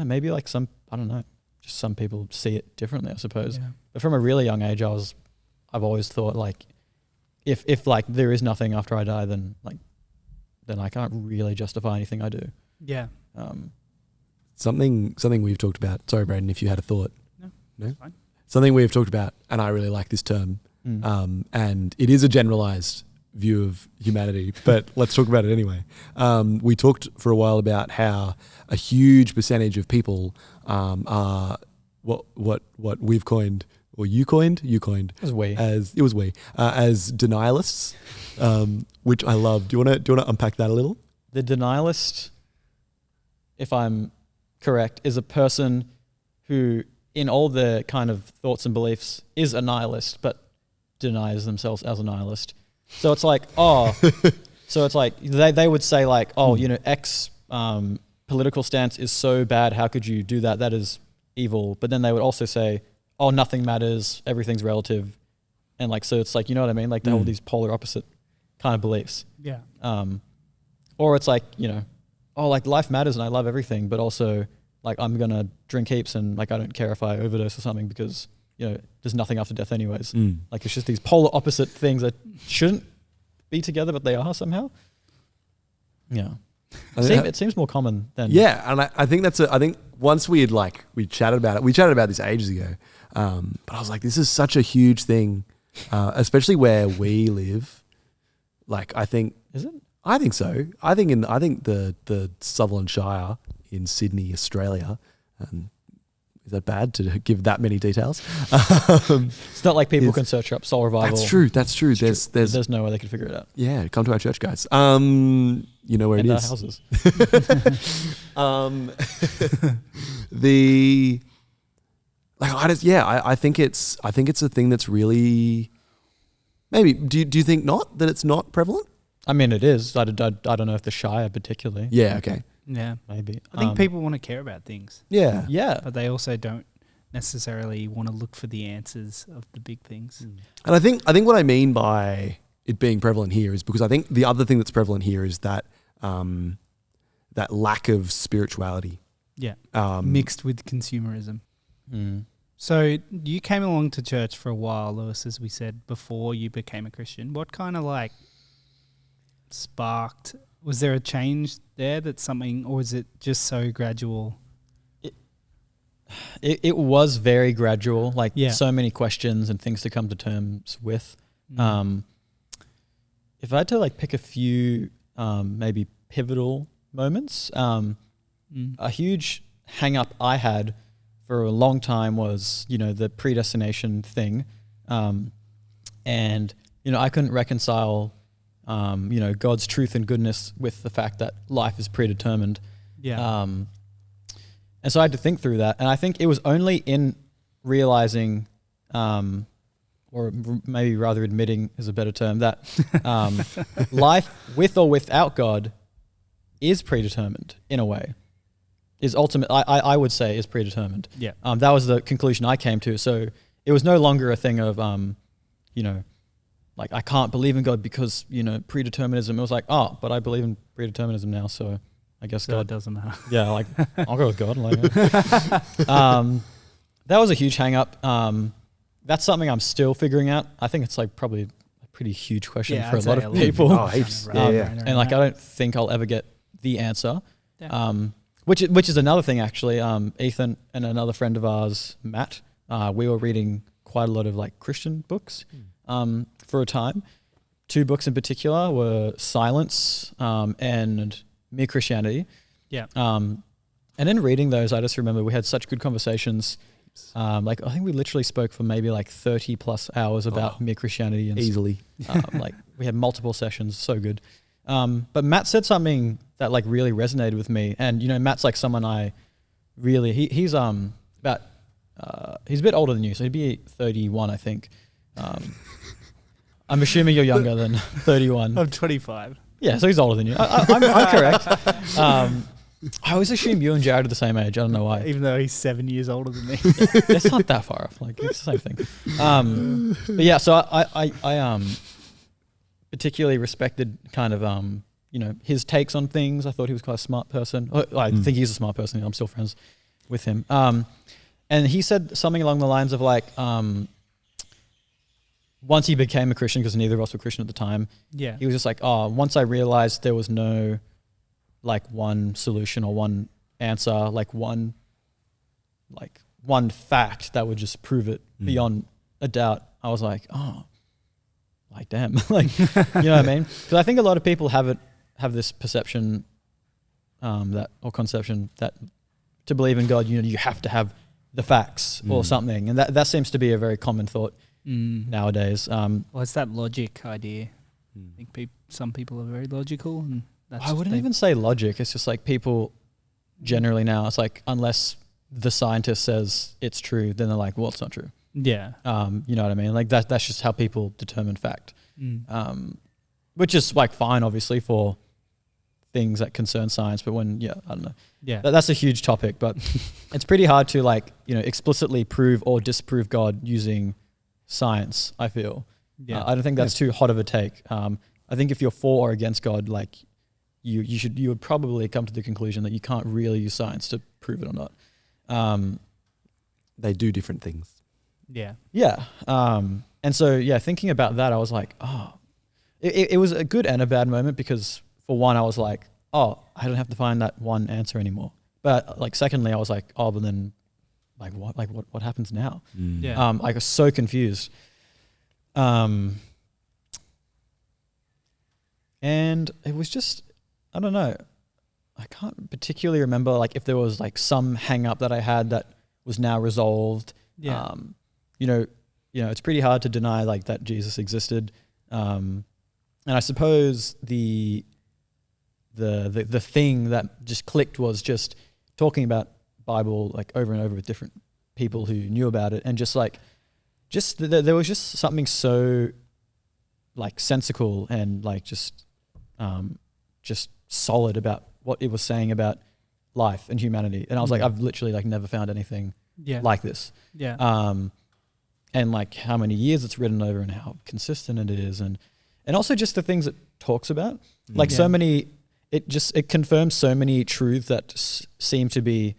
maybe like I don't know, just some people see it differently, I suppose. Yeah. But from a really young age, I've always thought like, if like there is nothing after I die, then I can't really justify anything I do. Yeah. Something we've talked about. Sorry, Brayden, if you had a thought. No? Fine. Something we've talked about, and I really like this term, and it is a generalized view of humanity, but let's talk about it anyway. We talked for a while about how a huge percentage of people are what we've coined, or you coined. It was we. As denialists, which I love. Do you want to unpack that a little? The denialist, if I'm correct, is a person who, in all their kind of thoughts and beliefs, is a nihilist, but denies themselves as a nihilist. So it's like, they would say like, X political stance is so bad. How could you do that? That is evil. But then they would also say, oh, nothing matters. Everything's relative. And like, so it's like, you know what I mean? Like they hold these polar opposite kind of beliefs. Yeah. Or it's like, like life matters and I love everything, but also like I'm going to drink heaps and like I don't care if I overdose or something because there's nothing after death anyways. Like it's just these polar opposite things that shouldn't be together, but they are somehow. Yeah. It seems more common than... Yeah, and I think I think once we chatted about it, we chatted about this ages ago, but I was like, this is such a huge thing, especially where we live. Like, I think... Is it? I think so. I think the Sutherland Shire in Sydney, Australia, is that bad to give that many details? It's not like people can search up soul revival. That's true. There's no way they could figure it out. Yeah, come to our church, guys. You know where and it our is. houses. I think it's a thing that's really maybe. Do you think not that it's not prevalent? I mean, it is. I don't know if the Shire particularly. Yeah. Okay. Yeah. Maybe. I think people want to care about things. Yeah. Yeah. But they also don't necessarily want to look for the answers of the big things. And I think what I mean by it being prevalent here is because I think the other thing that's prevalent here is that that lack of spirituality. Yeah. Mixed with consumerism. Mm. So you came along to church for a while, Lewis, as we said, before you became a Christian. What kind of like sparked... Was there a change there that's something, or is it just so gradual? It was very gradual, so many questions and things to come to terms with. If I had to pick a few maybe pivotal moments, a huge hang up I had for a long time was, the predestination thing. And, I couldn't reconcile, God's truth and goodness with the fact that life is predetermined. Yeah. And so I had to think through that. And I think it was only in realizing, or maybe rather admitting is a better term, that life with or without God is predetermined in a way. Is ultimate, I would say, is predetermined. Yeah. That was the conclusion I came to. So it was no longer a thing of, like I can't believe in God because, predeterminism. It was like, oh, but I believe in predeterminism now, so I guess So God it doesn't matter. Yeah, like I'll go with God. Like, that was a huge hang up. That's something I'm still figuring out. I think it's like probably a pretty huge question for a lot of people. Oh, heaps. And like I don't think I'll ever get the answer. Yeah. Which is another thing actually. Ethan and another friend of ours, Matt, we were reading quite a lot of like Christian books for a time. 2 books in particular were Silence and Mere Christianity. Yeah. And in reading those, I just remember we had such good conversations. Like I think we literally spoke for maybe like 30 plus hours about mere Christianity and Easily. like we had multiple sessions, so good. But Matt said something that like really resonated with me, and Matt's like someone I really he's about he's a bit older than you, so he'd be 31, I think. I'm assuming you're younger than 31. I'm 25. Yeah, so he's older than you. I'm correct. I always assume you and Jared are the same age. I don't know why. Even though he's 7 years older than me. It's not that far off. Like it's the same thing. But yeah, so I particularly respected kind of his takes on things. I thought he was quite a smart person. I think he's a smart person. I'm still friends with him. And he said something along the lines of like, once he became a Christian, because neither of us were Christian at the time, Yeah. he was just like, once I realized there was no like one solution or one answer, like one fact that would just prove it beyond a doubt, I was like, like damn, like you know what I mean? Because I think a lot of people have this perception or conception that to believe in God, you have to have the facts or something, and that seems to be a very common thought nowadays. Well, it's that logic idea. I think some people are very logical, and that's I wouldn't even say logic. It's just like people generally now, it's like unless the scientist says it's true, then they're like, well, it's not true. Yeah. You know what I mean? Like that's just how people determine fact. Which is like fine, obviously, for things that concern science. But when, I don't know. Yeah. That's a huge topic, but it's pretty hard to like, explicitly prove or disprove God using science, I feel. Yeah. I don't think that's too hot of a take. I think if you're for or against God, like you would probably come to the conclusion that you can't really use science to prove it or not. They do different things. Yeah. Yeah. And so, thinking about that, I was like, it was a good and a bad moment because for one, I was like, I don't have to find that one answer anymore. But like, secondly, I was like, but then like what happens now? Yeah. I was so confused. And it was just, I don't know. I can't particularly remember like if there was like some hang up that I had that was now resolved. Yeah. It's pretty hard to deny like that Jesus existed. And I suppose the thing that just clicked was just talking about Bible like over and over with different people who knew about it, and there was just something so like sensical and like just solid about what it was saying about life and humanity. And I was like, I've literally like never found anything like this. Yeah. And like how many years it's written over and how consistent it is, and also just the things it talks about. Like so many, it confirms so many truths that seem to be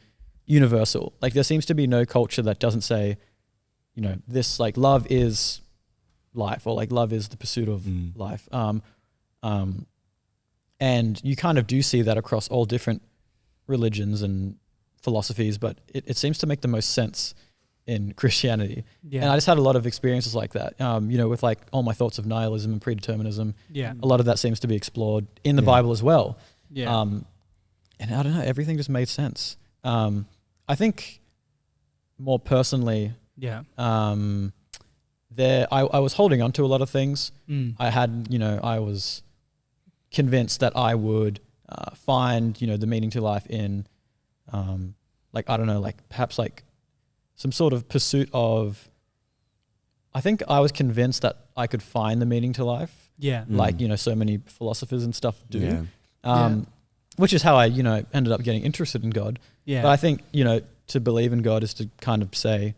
universal. Like there seems to be no culture that doesn't say, this like love is life, or like love is the pursuit of life. And you kind of do see that across all different religions and philosophies, but it seems to make the most sense in Christianity. Yeah. And I just had a lot of experiences like that, with like all my thoughts of nihilism and predeterminism. Yeah. A lot of that seems to be explored in the Bible as well. Yeah. and I don't know, everything just made sense. I think more personally, I was holding on to a lot of things. I was convinced that I would find, the meaning to life in, perhaps like some sort of pursuit of, I think I was convinced that I could find the meaning to life. Yeah. Like, so many philosophers and stuff do. Yeah. Which is how I, ended up getting interested in God. Yeah. But I think, to believe in God is to kind of say,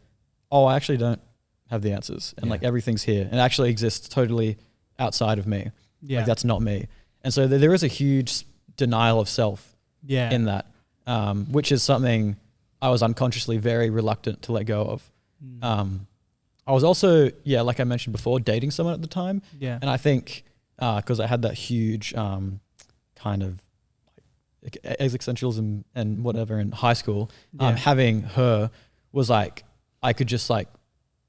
oh, I actually don't have the answers. And like everything's here and it actually exists totally outside of me. Yeah. Like that's not me. And so there is a huge denial of self in that, which is something I was unconsciously very reluctant to let go of. I was also, like I mentioned before, dating someone at the time. Yeah. And I think because I had that huge kind of like existentialism and whatever in high school, having her was like, I could just like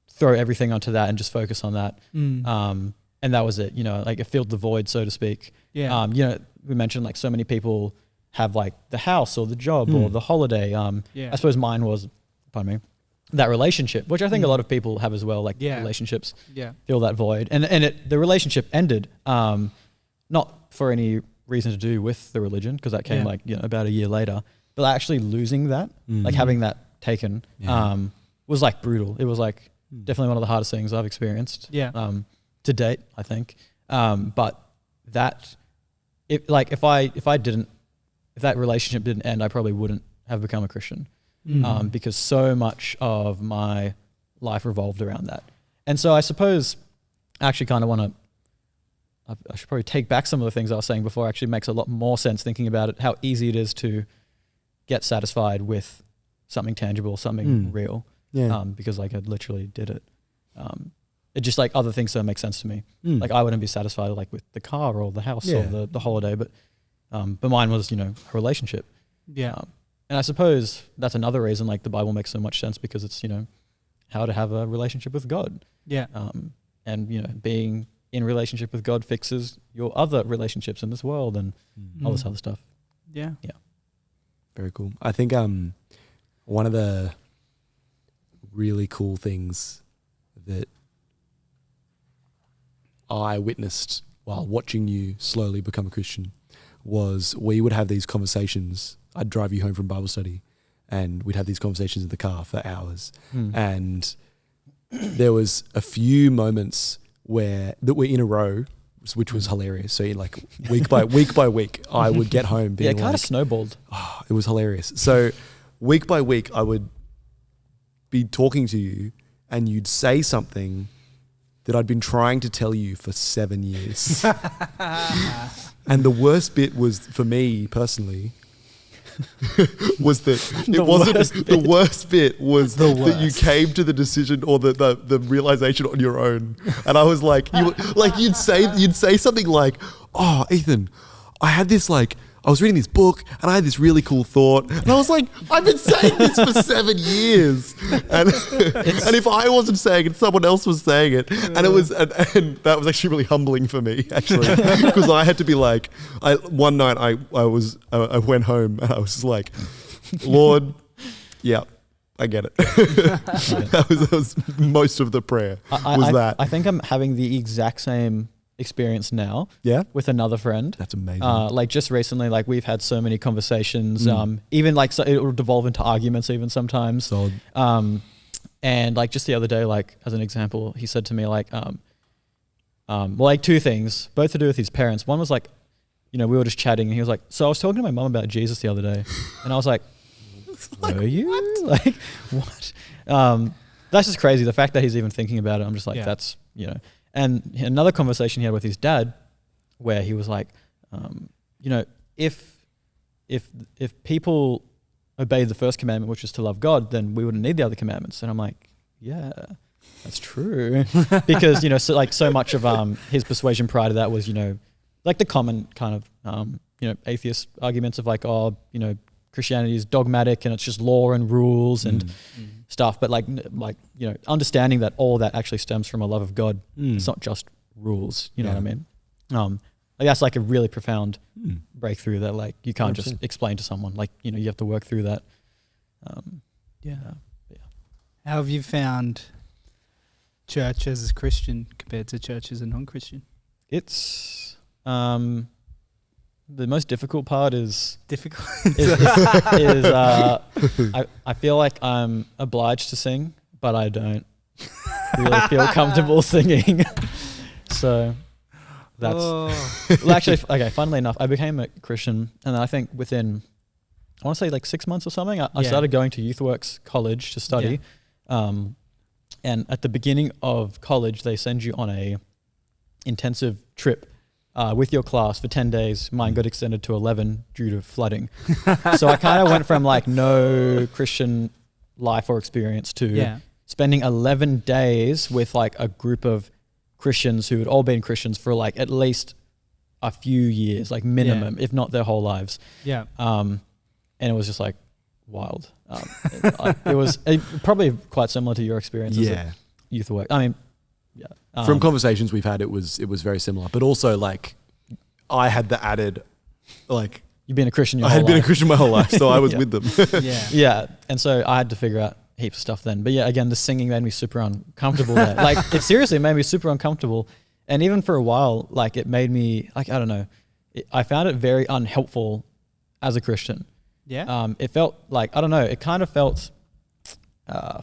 throw everything onto that and just focus on that. And that was it, like it filled the void, so to speak. Yeah. We mentioned like so many people have like the house or the job or the holiday. I suppose mine was, that relationship, which I think a lot of people have as well, like relationships fill that void. And the relationship ended, not for any reason to do with the religion, because that came about a year later, but actually losing that, like having that taken, was like brutal. It was like definitely one of the hardest things I've experienced to date, I think. But that, if that relationship didn't end, I probably wouldn't have become a Christian. Because so much of my life revolved around that. And so I suppose I actually kind of I should probably take back some of the things I was saying before. It actually makes a lot more sense thinking about it, how easy it is to get satisfied with something tangible, something real. Because like I literally did it. It just like other things don't make sense to me. Like I wouldn't be satisfied like with the car or the house or the holiday, but mine was, a relationship. And I suppose that's another reason like the Bible makes so much sense, because it's, how to have a relationship with God. And, being in relationship with God fixes your other relationships in this world and all this other stuff. Yeah. Very cool. I think one of the really cool things that I witnessed while watching you slowly become a Christian was we would have these conversations. I'd drive you home from Bible study and we'd have these conversations in the car for hours. And there was a few moments that were in a row, which was hilarious. So like week by week, I would get home being it kind of snowballed. Oh, it was hilarious. So week by week, I would be talking to you and you'd say something that I'd been trying to tell you for 7 years. And the worst bit was, for me personally, was that the worst bit was that you came to the decision or the realization on your own. And I was like, you'd say something like, oh, Ethan, I was reading this book and I had this really cool thought. And I was like, I've been saying this for 7 years. And if I wasn't saying it, someone else was saying it. And it was, and that was actually really humbling for me, actually. Because I had to be like, one night I went home and I was like, Lord, yeah, I get it. That was most of the prayer that. I think I'm having the exact same experience now with another friend. That's amazing. Like just recently, like we've had so many conversations, even like so it will devolve into arguments even sometimes. Solid. And like just the other day, like as an example, he said to me like, like two things, both to do with his parents. One was like, we were just chatting and he was like, so I was talking to my mum about Jesus the other day. And I was like, were you? What? Like, what? That's just crazy. The fact that he's even thinking about it, I'm just like, that's, And another conversation he had with his dad, where he was like, if people obeyed the first commandment, which is to love God, then we wouldn't need the other commandments. And I'm like, yeah, that's true, because so much of his persuasion prior to that was like the common kind of atheist arguments of like, Christianity is dogmatic and it's just law and rules and stuff, but like understanding that all that actually stems from a love of God. It's not just rules, you know what I mean? Like that's like a really profound Mm. breakthrough that like you can't just 100%. explain to someone. Like, you know, you have to work through that. Yeah. Yeah. How have you found church as a Christian compared to church as a non-Christian? It's the most difficult part is Difficult. I feel like I'm obliged to sing, but I don't really feel comfortable singing. So that's well, actually, okay. Funnily enough, I became a Christian, and then I think within, I want to say like 6 months or something, I started going to YouthWorks College to study. And at the beginning of college, they send you on a intensive trip with your class for 10 days. Mine got extended to 11 due to flooding. So I kind of went from like no Christian life or experience to spending 11 days with like a group of Christians who had all been Christians for like at least a few years, like minimum, if not their whole lives. Yeah. And it was just like wild. It was probably quite similar to your experience as a youth work. I mean, from conversations we've had, it was very similar. But also, like, I had the added, like, you've been a Christian. I had been a Christian my whole life, so I was with them. Yeah, and so I had to figure out heaps of stuff then. But yeah, again, the singing made me super uncomfortable there. Like, it seriously made me super uncomfortable. And even for a while, like, it made me, like, I don't know, I found it very unhelpful as a Christian. Yeah. It felt like, I don't know, it kind of felt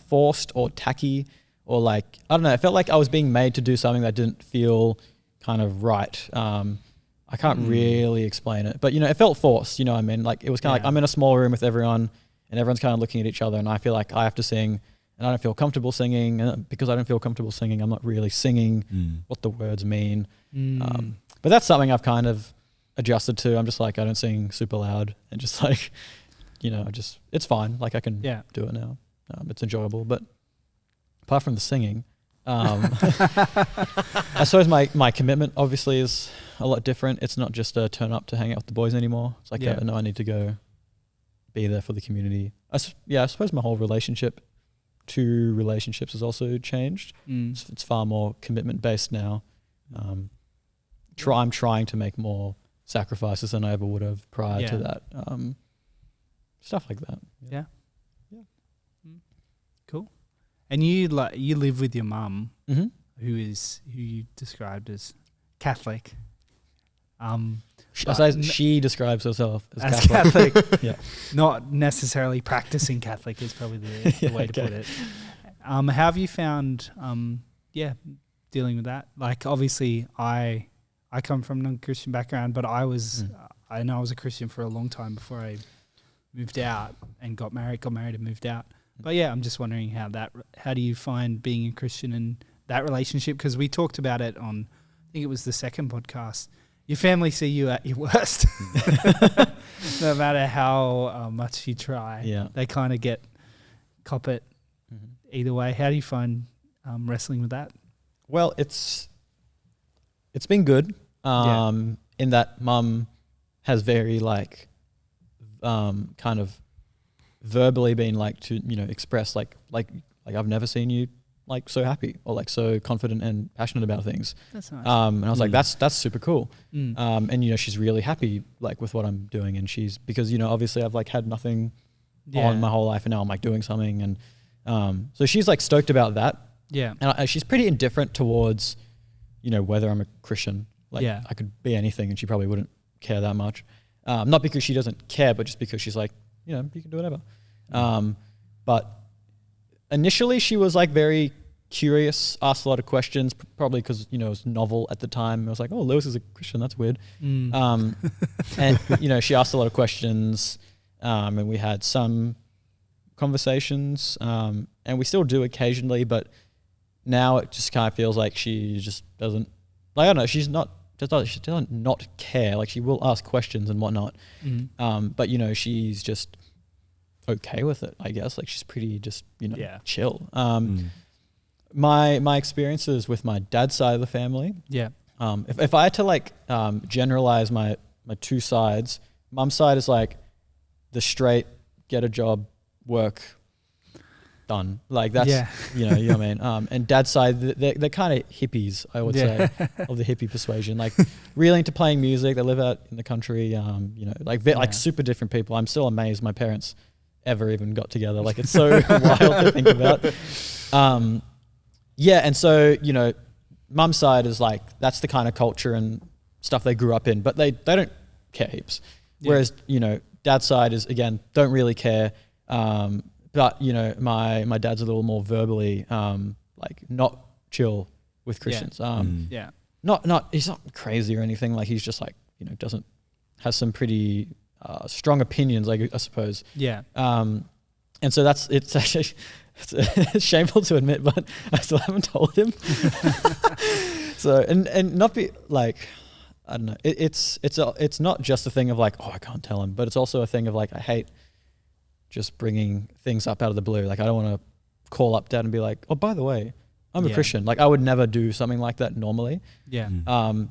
forced or tacky, or like, I don't know, it felt like I was being made to do something that didn't feel kind of right. I can't really explain it, but you know, it felt forced, you know what I mean? Like, it was kind of like, I'm in a small room with everyone and everyone's kind of looking at each other, and I feel like I have to sing and I don't feel comfortable singing, and because I don't feel comfortable singing, I'm not really singing what the words mean. But that's something I've kind of adjusted to. I'm just like, I don't sing super loud, and just like, you know, just, it's fine. Like, I can do it now. It's enjoyable. But apart from the singing, I suppose my commitment obviously is a lot different. It's not just a turn up to hang out with the boys anymore. It's like, no, I need to go be there for the community. I suppose my whole relationship to relationships has also changed. It's far more commitment based now. I'm trying to make more sacrifices than I ever would have prior to that. Stuff like that. Yeah. Cool. And you live with your mum, who you described as Catholic. She describes herself as Catholic. Yeah. Not necessarily practicing Catholic is probably the way to put it. How have you found dealing with that? Like, obviously I come from a non-Christian background, but I know I was a Christian for a long time before I moved out and got married and moved out. But yeah, I'm just wondering how do you find being a Christian in that relationship? Because we talked about it on, I think it was the second podcast. Your family see you at your worst. No matter how much you try, they kind of cop it either way. How do you find wrestling with that? Well, it's been good in that mum has very like kind of verbally been like to, you know, express like I've never seen you like so happy or like so confident and passionate about things. That's nice. And I was like, that's super cool. And you know, she's really happy like with what I'm doing, and because you know, obviously I've like had nothing on my whole life, and now I'm like doing something, and so she's like stoked about that. Yeah. And she's pretty indifferent towards, you know, whether I'm a Christian. Like, I could be anything and she probably wouldn't care that much. Not because she doesn't care, but just because she's like, you know, you can do whatever. But initially she was like very curious, asked a lot of questions, probably because, you know, it was novel at the time. I was like, oh, Lewis is a Christian, that's weird. And, you know, she asked a lot of questions, and we had some conversations, and we still do occasionally, but now it just kind of feels like she just doesn't, like, I don't know, she doesn't not care. Like, she will ask questions and whatnot. But, you know, she's just okay with it, I guess. Like, she's pretty just, you know, chill. My experiences with my dad's side of the family. If I had to like generalize my two sides, mum's side is like the straight, get a job, work, done. Like that's, Yeah. you know what I mean? And dad's side, they're kind of hippies, I would say, of the hippie persuasion. Like really into playing music. They live out in the country, you know, like super different people. I'm still amazed my parents ever even got together. Like it's so wild to think about. Yeah. And so, you know, mum's side is like, that's the kind of culture and stuff they grew up in, but they don't care heaps. Yeah. Whereas, you know, dad's side is, again, don't really care. But you know, my dad's a little more verbally like not chill with Christians. Not he's not crazy or anything. Like he's just like, you know, has some pretty strong opinions, like I suppose. Yeah. And so it's actually it's shameful to admit, but I still haven't told him. So and not be like, I don't know. It's not just a thing of like, oh, I can't tell him, but it's also a thing of like, I hate just bringing things up out of the blue. Like I don't want to call up dad and be like, oh, by the way, I'm a Christian. Like I would never do something like that normally. Yeah.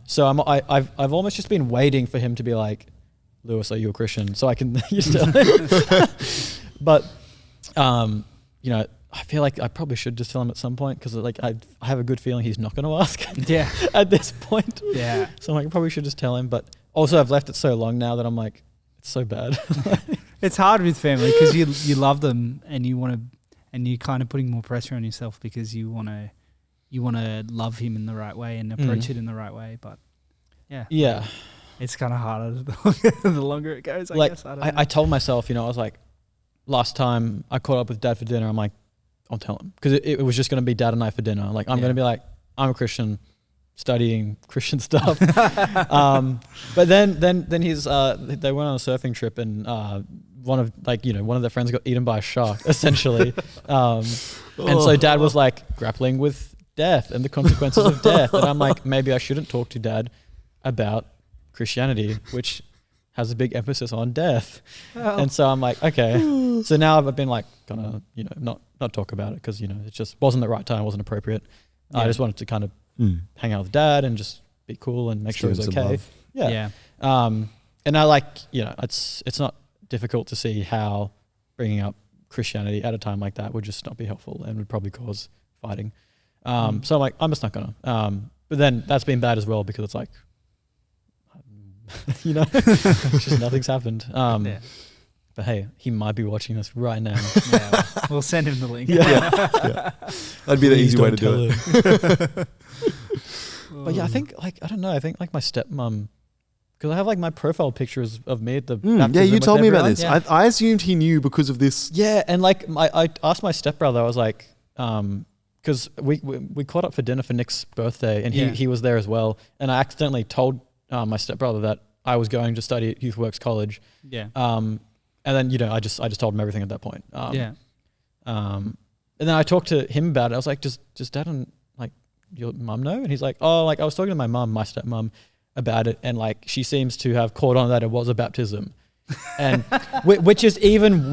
So I've almost just been waiting for him to be like, Lewis, are you a Christian? So I can just tell him. But you know, I feel like I probably should just tell him at some point, because like I have a good feeling he's not going to ask. Yeah. At this point. Yeah. So I'm like, I probably should just tell him. But also I've left it so long now that I'm like, it's so bad. It's hard with family because you love them and you want to, and you're kind of putting more pressure on yourself because you want to love him in the right way and approach it in the right way. But yeah, it's kind of harder the longer it goes. I guess I told myself, you know, I was like, last time I caught up with dad for dinner, I'm like, I'll tell him, because it was just going to be dad and I for dinner. Like I'm going to be like, I'm a Christian, studying Christian stuff. But then he's they went on a surfing trip, and one of their friends got eaten by a shark, essentially. And so dad was like grappling with death and the consequences of death. And I'm like, maybe I shouldn't talk to dad about Christianity, which has a big emphasis on death. Oh. And so I'm like, okay. So now I've been like, gonna, you know, not talk about it, because, you know, it just wasn't the right time, wasn't appropriate. Yeah. I just wanted to kind of hang out with dad and just be cool and make sure he's okay. Yeah. And I like, you know, it's not difficult to see how bringing up Christianity at a time like that would just not be helpful and would probably cause fighting. So I'm like, I'm just not gonna. But then that's been bad as well, because it's like, you know, just nothing's happened. But hey, he might be watching this right now. Yeah, we'll send him the link. Yeah. That'd be the easy way to do it. But yeah, I think like, I don't know, I think like my stepmom, because I have like my profile pictures of me at the baptism. Yeah, you told me about everyone. this. Yeah. I assumed he knew because of this. Yeah, and like I asked my stepbrother, I was like, because we caught up for dinner for Nick's birthday, and he was there as well, and I accidentally told my stepbrother that I was going to study at Youth Works College. Yeah. And then, you know, I just told him everything at that point. And then I talked to him about it. I was like, does dad and like your mum know? And he's like, oh, like I was talking to my mum, my stepmom, about it, and like she seems to have caught on that it was a baptism. And which is even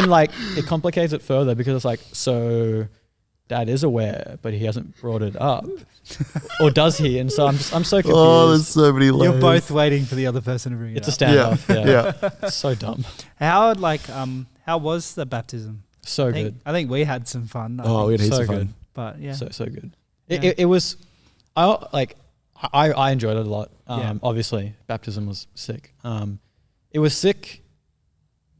like, it complicates it further, because it's like, so dad is aware, but he hasn't brought it up. Or does he? And so I'm so confused. Oh, there's so many layers. You're both waiting for the other person to bring it up. It's a standoff. Yeah. It's so dumb. How was the baptism? So good. I think we had some fun. We had heaps of fun. Good. But yeah. So good. Yeah. It was, I enjoyed it a lot. Obviously baptism was sick. It was sick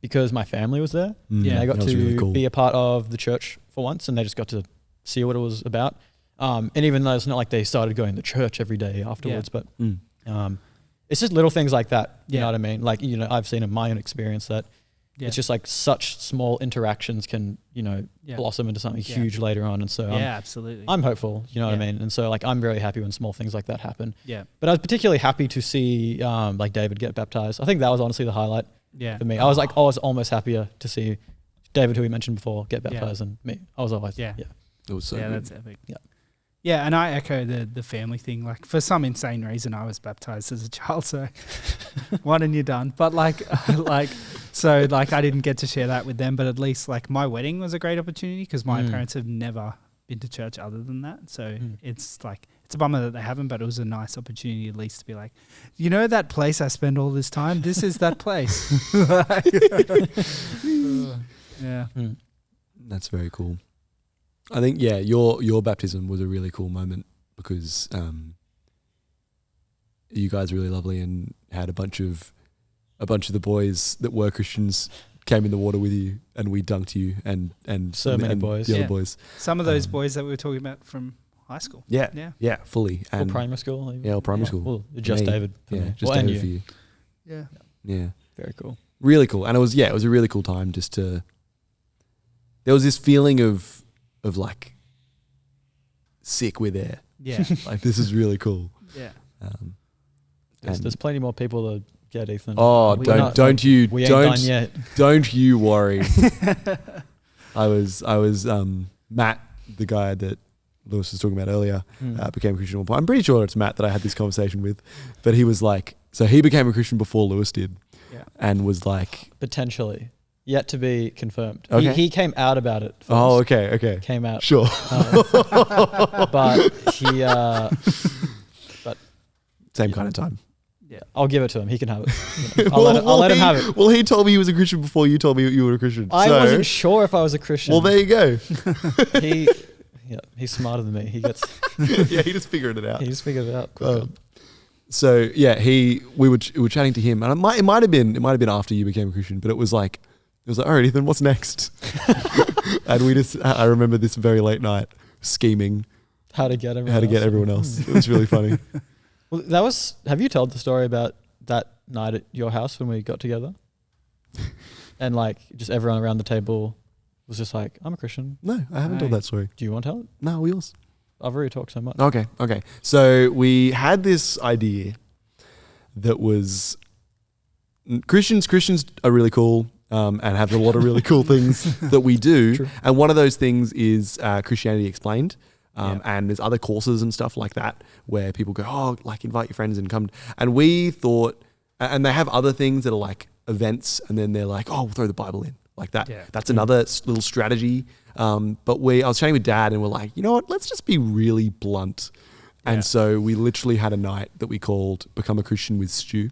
because my family was there. Yeah. They got to really cool. be a part of the church for once, and they just got to see what it was about. And even though it's not like they started going to church every day afterwards, but it's just little things like that. You know what I mean? Like, you know, I've seen in my own experience that it's just like such small interactions can, you know, blossom into something huge later on. And so absolutely. I'm hopeful, you know what I mean? And so like, I'm very happy when small things like that happen. Yeah. But I was particularly happy to see like David get baptized. I think that was honestly the highlight for me. I was almost happier to see David, who we mentioned before, get baptized than me. I was always, It was so good. That's epic. Yeah, and I echo the family thing. Like, for some insane reason, I was baptized as a child, so one and you're done. But I didn't get to share that with them. But at least like my wedding was a great opportunity, because my parents have never been to church other than that. So it's like, it's a bummer that they haven't, but it was a nice opportunity at least to be like, you know, that place I spend all this time. This is that place. Yeah. That's very cool. I think your baptism was a really cool moment because you guys were really lovely and had a bunch of the boys that were Christians came in the water with you and we dunked you and So many boys. the other boys. Some of those boys that we were talking about from high school. Yeah, fully. Or And primary school. Even. or primary school. Well, just Me. David. For Yeah, me. just Well, and David for you. you. Yeah. Very cool. Really cool. And it was a really cool time just to, there was this feeling of like, sick, we're there. Yeah. Like, this is really cool. Yeah. There's plenty more people to get, Ethan. Oh, We don't you done yet. don't you worry. I was Matt, the guy that Lewis was talking about earlier, became a Christian at one point. I'm pretty sure it's Matt that I had this conversation with, but he was like, so he became a Christian before Lewis did, and was like, Potentially. Yet to be confirmed. Okay. He came out about it first. oh, okay, Came out. sure. But he... Same kind of time. Yeah, I'll give it to him. He can have it. I'll let him have it. Well, he told me he was a Christian before you told me you were a Christian. I So- wasn't sure if I was a Christian. Well, there you go. He's smarter than me. He Just figured it out. just figured it out. quicker. So yeah, we were chatting to him, and it might have been after you became a Christian, but it was like, all right, Ethan, what's next? And I remember this very late night scheming How to get everyone else. It was really funny. Well, have you told the story about that night at your house when we got together? And like, just everyone around the table was just like, I'm a Christian. No, I haven't told that story. Do you want to tell it? No, wheels. I've already talked so much. Okay. So we had this idea that was Christians are really cool and have a lot of really cool things that we do. True. And one of those things is Christianity Explained. And there's other courses and stuff like that where people go, oh, like invite your friends and come. And we thought, and they have other things that are like events, and then they're like, oh, we'll throw the Bible in like that. Yeah. That's another little strategy. But I was chatting with Dad, and we're like, you know what? Let's just be really blunt. And so we literally had a night that we called "Become a Christian with Stu."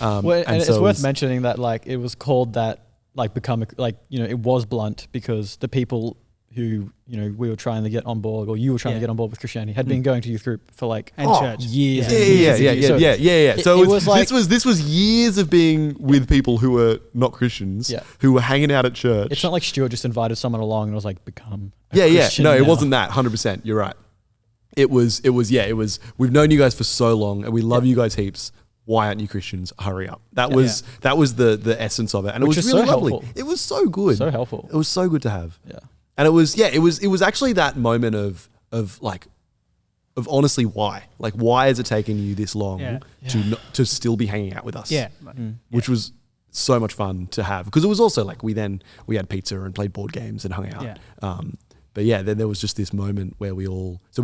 And it's worth mentioning that like it was called that, like it was blunt because the people who we were trying to get on board, or you were trying to get on board with Christianity, had been going to youth group for like church years. Yeah. So it was like, this was years of being with people who were not Christians, who were hanging out at church. It's not like Stuart just invited someone along and was like, become a yeah. Christian No, it now. wasn't that. 100%. You're right. It was. We've known you guys for so long, and we love you guys heaps. Why aren't you Christians? Hurry up. That was the essence of it, and Which it was is really so lovely. helpful. It was so good. So helpful. It was so good to have. Yeah. And it was actually that moment of honestly why has it taken you this long to still be hanging out with us? Yeah. Which was so much fun to have, because it was also like we had pizza and played board games and hung out. Yeah. But yeah, then there was just this moment where we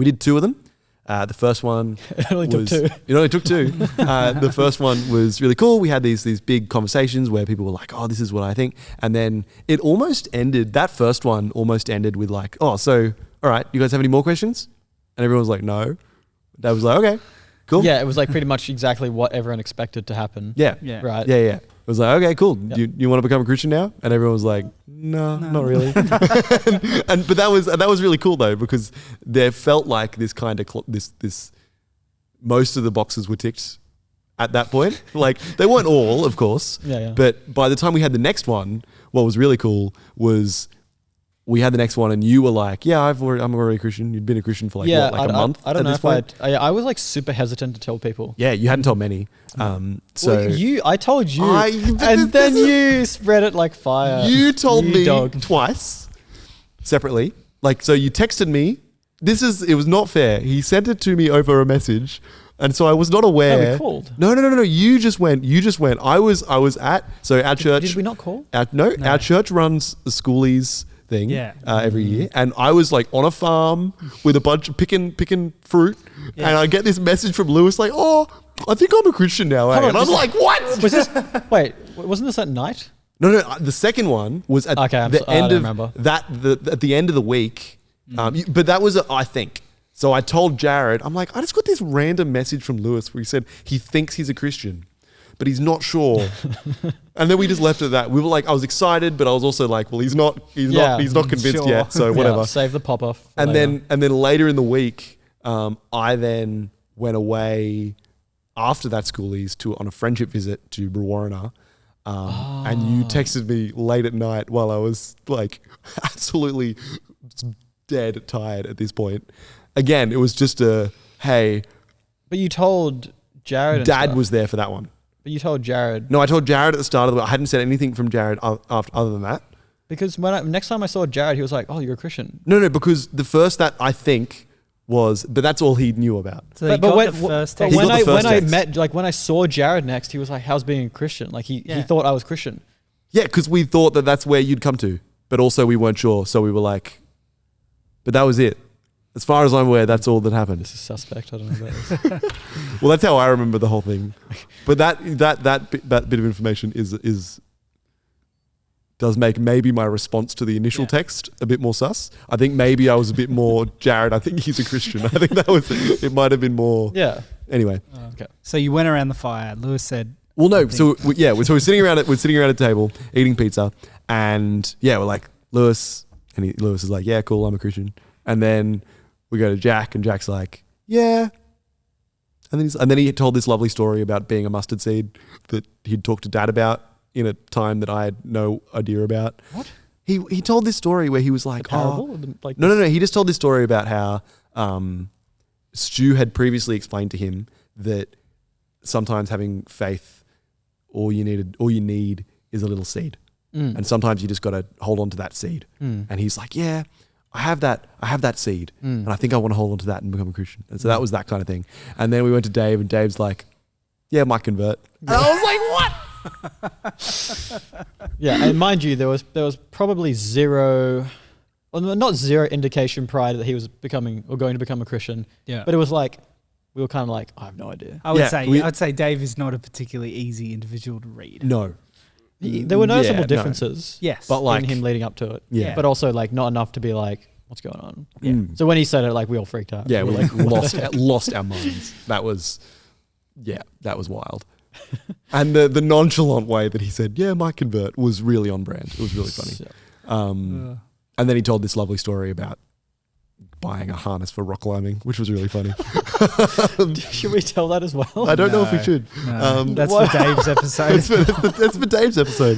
did two of them. The first one It only took two. It only took two. The first one was really cool. We had these big conversations where people were like, "Oh, this is what I think," and then it almost ended. That first one almost ended with like, "Oh, so all right, you guys have any more questions?" And everyone was like, "No." Dad was like, "Okay, cool." Yeah, it was like pretty much exactly what everyone expected to happen. Yeah. Right. Yeah. It was like, "Okay, cool. You want to become a Christian now?" And everyone was like, "No, not really." but that was really cool though, because there felt like this kind of this most of the boxes were ticked at that point. Like they weren't all, of course. Yeah. But by the time we had the next one, what was really cool was we had the next one, and you were like, "Yeah, I'm already a Christian." You'd been a Christian for a month. I don't know if I was like super hesitant to tell people. Yeah, you hadn't told many. So I told you, and then you spread it like fire. You told me dog. twice, separately. Like, so you texted me. It was not fair. He sent it to me over a message, and so I was not aware. No, we called. No. You just went. I was at our church. Did we not call? Our church runs the schoolies thing every year, and I was like on a farm with a bunch of picking fruit, and I get this message from Lewis like, "Oh, I think I'm a Christian now." And I'm like, "What?" Wasn't this at night? No. The second one was at the end at the end of the week. But that was I think. So I told Jared, I'm like, I just got this random message from Lewis where he said he thinks he's a Christian. but he's not sure. And then we just left it at that. We were like, I was excited, but I was also like, well, he's not convinced sure. yet. So whatever. Yeah, save the pop off. And then later in the week, I then went away after that schoolies on a friendship visit to Brewarrina. And you texted me late at night while I was like absolutely dead tired at this point. Again, it was just hey. But you told Jared and Dad stuff. was there for that one. But you told Jared. No, I told Jared at the start of the. I hadn't said anything from Jared other than that. Because next time I saw Jared, he was like, "Oh, you're a Christian." No, because the first that I think was, but that's all he knew about. So he got the first text. when I text. met, like when I saw Jared next, he was like, "How's being a Christian?" Like he thought I was Christian. Yeah, because we thought that's where you'd come to, but also we weren't sure, so we were like, but that was it. As far as I'm aware, that's all that happened. This is suspect. I don't know about this. Well, that's how I remember the whole thing. But that bit of information does make maybe my response to the initial text a bit more sus. I think maybe I was a bit more Jared. I think he's a Christian. I think it might have been more. Yeah. Anyway. Okay. So you went around the fire. Lewis said, Well, no. So we're sitting around at a table eating pizza, and we're like Lewis, and Lewis is like, yeah, cool, I'm a Christian, and then we go to Jack, and Jack's like, yeah. And then he told this lovely story about being a mustard seed that he'd talked to Dad about in a time that I had no idea about. What? He told this story where he was like, parable? No. He just told this story about how Stu had previously explained to him that sometimes having faith, all you need is a little seed, and sometimes you just got to hold on to that seed. And he's like, yeah. I have that seed, and I think I want to hold on to that and become a Christian. And so that was that kind of thing. And then we went to Dave, and Dave's like, yeah, might convert. And I was like, what? Yeah, and mind you, there was probably zero, well, not zero indication prior that he was becoming or going to become a Christian. Yeah. But it was like, we were kind of like, I have no idea. I'd say Dave is not a particularly easy individual to read. No. There were noticeable differences. Yes. But like in him leading up to it. Yeah. But also like not enough to be like, what's going on? Yeah. So when he said it, like we all freaked out. Yeah, we like lost our minds. That was wild. And the nonchalant way that he said, yeah, might convert was really on brand. It was really funny. And then he told this lovely story about buying a harness for rock climbing, which was really funny. Should we tell that as well? I don't know if we should. No. That's for Dave's episode. That's for Dave's episode.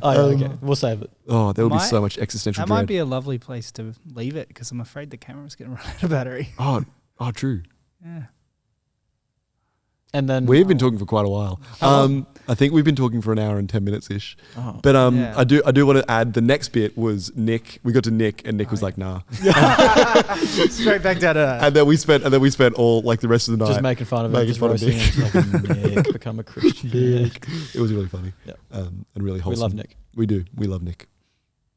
Oh, yeah, okay. We'll save it. Oh, there will be so much existential That dread. might be a lovely place to leave it because I'm afraid the camera's going to run out of battery. Oh, true. Yeah. And then We've been talking for quite a while. I think we've been talking for an hour and 10 minutes ish. Oh. But I do want to add the next bit was Nick. We got to Nick, and Nick was like, "Nah." Straight back down to that. And then we spent all like the rest of the night just making fun of him, making just fun of roasting him. Like, Nick, become a Christian. Nick. It was really funny. Yeah. And really wholesome. We love Nick. We do. We love Nick.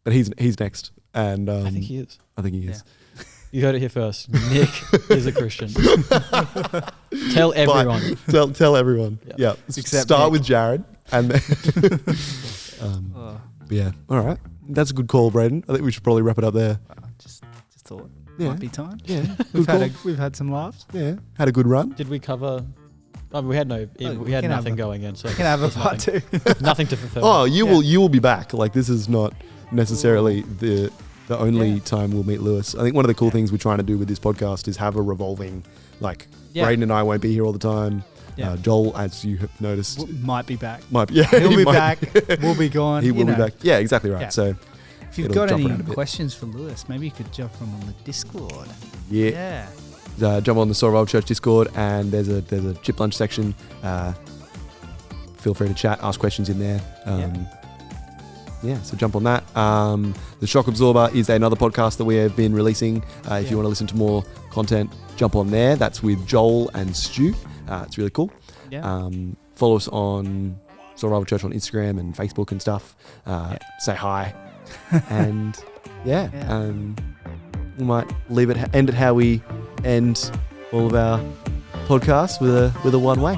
But he's next, and I think he is. I think he is. You heard it here first. Nick is a Christian. Tell everyone. Tell everyone. Yeah. Except Start Nick. with Jared, and then. Yeah. All right. That's a good call, Brayden. I think we should probably wrap it up there. Just thought Yeah. might be time. Yeah. We've had some laughs. Yeah. Had a good run. Did we cover? We had we had can have nothing a- going in, so We can have a there's part two. nothing to fulfill. Oh, you will be back. Like, this is not necessarily the only time we'll meet Lewis. I think one of the cool things we're trying to do with this podcast is have a revolving, like, Brayden and I won't be here all the time. Yeah. Joel, as you have noticed, Might be back. might be. Yeah, He'll he be might back. We'll be gone. He will be back. Yeah, exactly right. Yeah. So If you've it'll got jump any around a bit. questions for Lewis, maybe you could jump on the Discord. yeah, Yeah. jump on the Sorrow Church Discord, and there's a chip lunch section. Feel free to chat, ask questions in there. So jump on that. The Shock Absorber is another podcast that we have been releasing. If you want to listen to more content, jump on there. That's with Joel and Stu. It's really cool. Yeah. Follow us on Sorrow Church on Instagram and Facebook and stuff. Say hi. And we might end it how we end all of our podcasts with a one way.